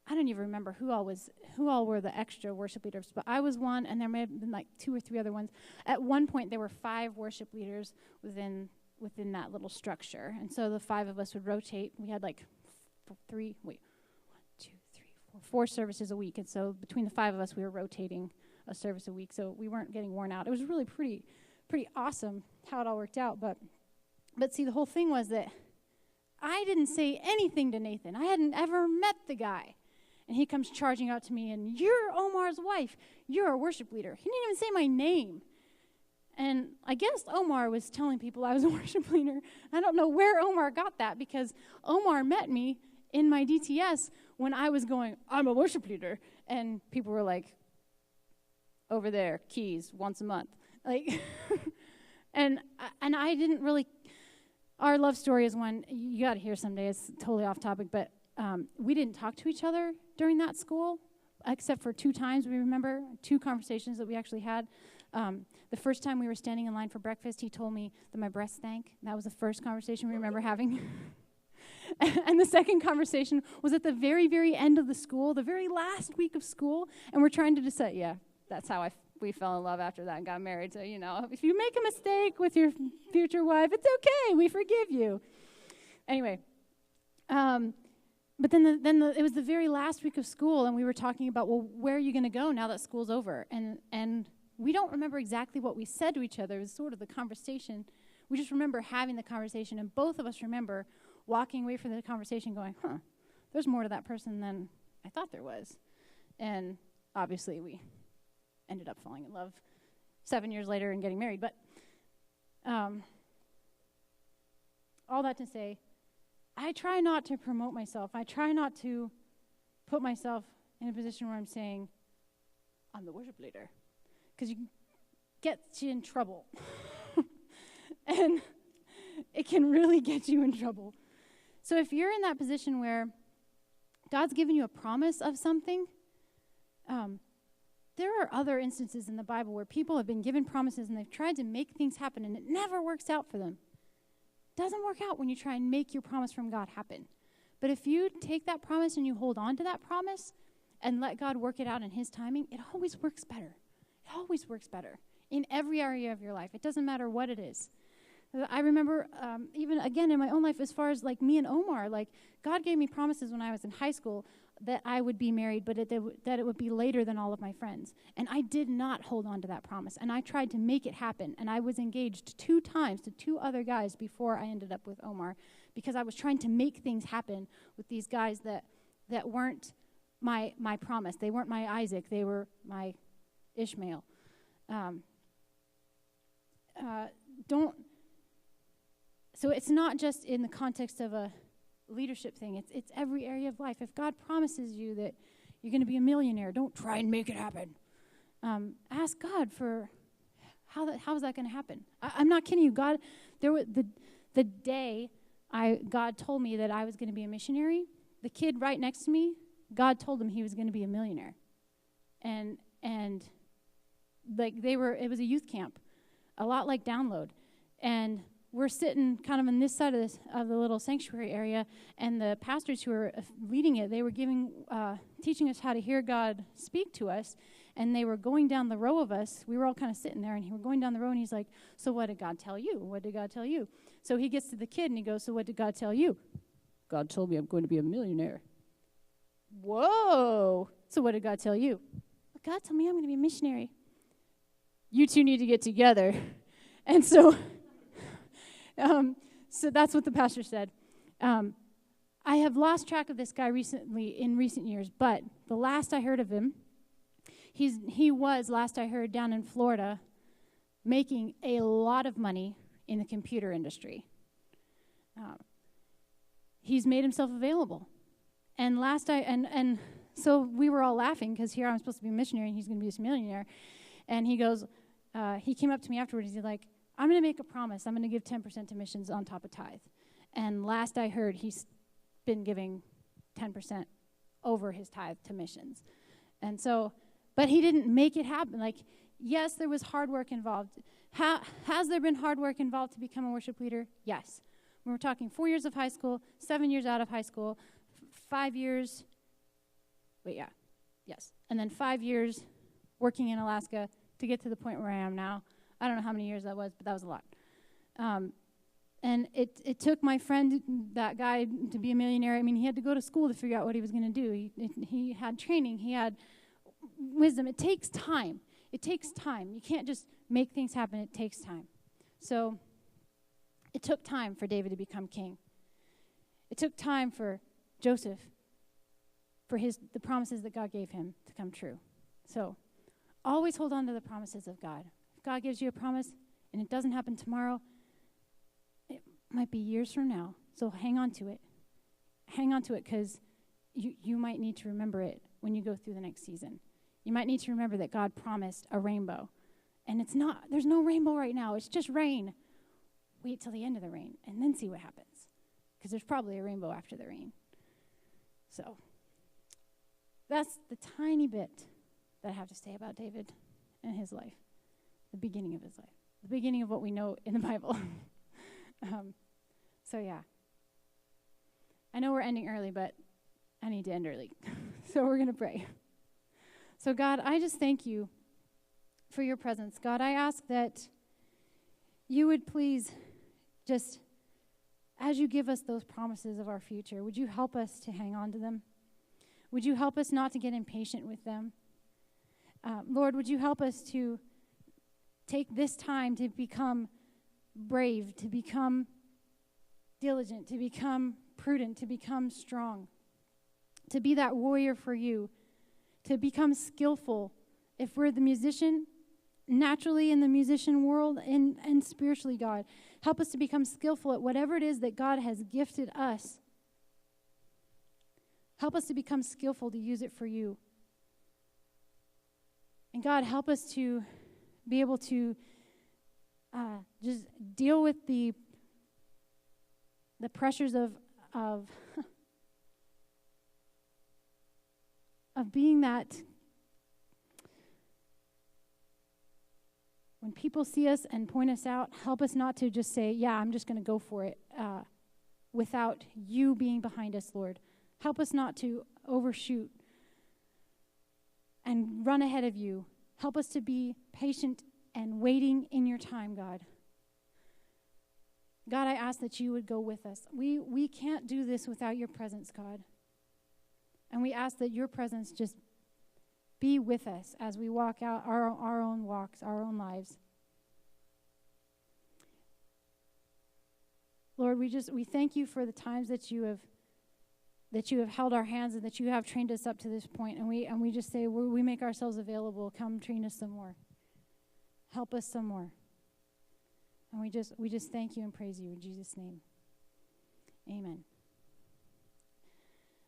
I don't even remember who all were the extra worship leaders, but I was one, and there may have been 2 or 3 other ones. At one point, there were 5 worship leaders within within that little structure. And so the 5 of us would rotate. We had like 4 services a week. And so between the 5 of us, we were rotating a service a week. So we weren't getting worn out. It was really pretty awesome how it all worked out. But see, the whole thing was that I didn't say anything to Nathan. I hadn't ever met the guy. And he comes charging out to me, and you're Omar's wife. You're a worship leader. He didn't even say my name. And I guess Omar was telling people I was a worship leader. I don't know where Omar got that, because Omar met me in my DTS when I was going, I'm a worship leader. And people were like, over there, keys, once a month. Like, and I didn't really, our love story is one, you got to hear someday, it's totally off topic, but we didn't talk to each other during that school, except for 2 times. We remember 2 conversations that we actually had. The first time we were standing in line for breakfast, he told me that my breath stank. That was the first conversation we remember having. And the second conversation was at the very, very end of the school, the very last week of school, and we're trying to decide, that's how we fell in love after that and got married. So, if you make a mistake with your future wife, it's okay. We forgive you. Anyway, but then it was the very last week of school, and we were talking about, well, where are you going to go now that school's over? And we don't remember exactly what we said to each other. It was sort of the conversation. We just remember having the conversation, and both of us remember walking away from the conversation going, there's more to that person than I thought there was. And obviously we ended up falling in love 7 years later and getting married. But all that to say, I try not to promote myself. I try not to put myself in a position where I'm saying, I'm the worship leader. Because you get you in trouble. And it can really get you in trouble. So if you're in that position where God's given you a promise of something, there are other instances in the Bible where people have been given promises and they've tried to make things happen and it never works out for them. It doesn't work out when you try and make your promise from God happen. But if you take that promise and you hold on to that promise and let God work it out in His timing, it always works better. It always works better in every area of your life. It doesn't matter what it is. I remember even, again, in my own life, as far as, like, me and Omar, like, God gave me promises when I was in high school that I would be married, but that it would be later than all of my friends. And I did not hold on to that promise. And I tried to make it happen. And I was engaged 2 times to 2 other guys before I ended up with Omar, because I was trying to make things happen with these guys that weren't my promise. They weren't my Isaac. They were my Ishmael. So it's not just in the context of a leadership thing. It's every area of life. If God promises you that you're going to be a millionaire, don't try and make it happen. Ask God for how is that going to happen. I'm not kidding you. God, there was the day God told me that I was going to be a missionary. The kid right next to me, God told him he was going to be a millionaire, and like it was a youth camp, a lot like Download, and we're sitting kind of on this side of the little sanctuary area, and the pastors who were leading it, they were teaching us how to hear God speak to us, and they were going down the row of us. We were all kind of sitting there, and he was going down the row, and he's like, so what did God tell you? What did God tell you? So he gets to the kid, and he goes, so what did God tell you? God told me I'm going to be a millionaire. Whoa! So what did God tell you? Well, God told me I'm going to be a missionary. You two need to get together. And so that's what the pastor said. I have lost track of this guy in recent years, but the last I heard of him, he was, last I heard, down in Florida, making a lot of money in the computer industry. He's made himself available. And so we were all laughing, because here I'm supposed to be a missionary and he's going to be this millionaire. And he goes, he came up to me afterwards, he's like, I'm going to make a promise. I'm going to give 10% to missions on top of tithe. And last I heard, he's been giving 10% over his tithe to missions. And so, but he didn't make it happen. Like, yes, there was hard work involved. Has there been hard work involved to become a worship leader? Yes. When we're talking 4 years of high school, 7 years out of high school, 5 years, yes. And then 5 years working in Alaska to get to the point where I am now. I don't know how many years that was, but that was a lot. And it took my friend, that guy, to be a millionaire. I mean, he had to go to school to figure out what he was going to do. He had training. He had wisdom. It takes time. It takes time. You can't just make things happen. It takes time. So it took time for David to become king. It took time for Joseph, for the promises that God gave him to come true. So always hold on to the promises of God. If God gives you a promise and it doesn't happen tomorrow, it might be years from now. So hang on to it. Hang on to it, because you might need to remember it when you go through the next season. You might need to remember that God promised a rainbow. And there's no rainbow right now. It's just rain. Wait till the end of the rain and then see what happens, because there's probably a rainbow after the rain. So that's the tiny bit that I have to say about David and his life, the beginning of his life, the beginning of what we know in the Bible. So yeah, I know we're ending early, but I need to end early. So we're going to pray. So God, I just thank you for your presence. God, I ask that you would please just, as you give us those promises of our future, would you help us to hang on to them? Would you help us not to get impatient with them? Lord, would you help us to take this time to become brave, to become diligent, to become prudent, to become strong, to be that warrior for you, to become skillful. If we're the musician, naturally in the musician world and spiritually, God, help us to become skillful at whatever it is that God has gifted us. Help us to become skillful to use it for you. And God, help us to be able to just deal with the pressures of being that when people see us and point us out, help us not to just say, yeah, I'm just going to go for it, without you being behind us, Lord. Help us not to overshoot and run ahead of you. Help us to be patient and waiting in your time, God. God, I ask that you would go with us. We can't do this without your presence, God. And we ask that your presence just be with us as we walk out our own walks, our own lives. Lord, we thank you for the times that you have held our hands and that you have trained us up to this point. And we just say, we make ourselves available. Come train us some more. Help us some more. And we just thank you and praise you in Jesus' name. Amen.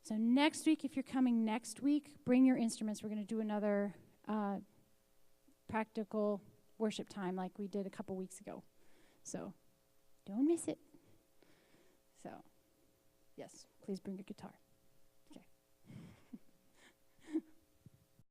So next week, if you're coming next week, bring your instruments. We're going to do another practical worship time like we did a couple weeks ago. So don't miss it. So, yes, please bring your guitar.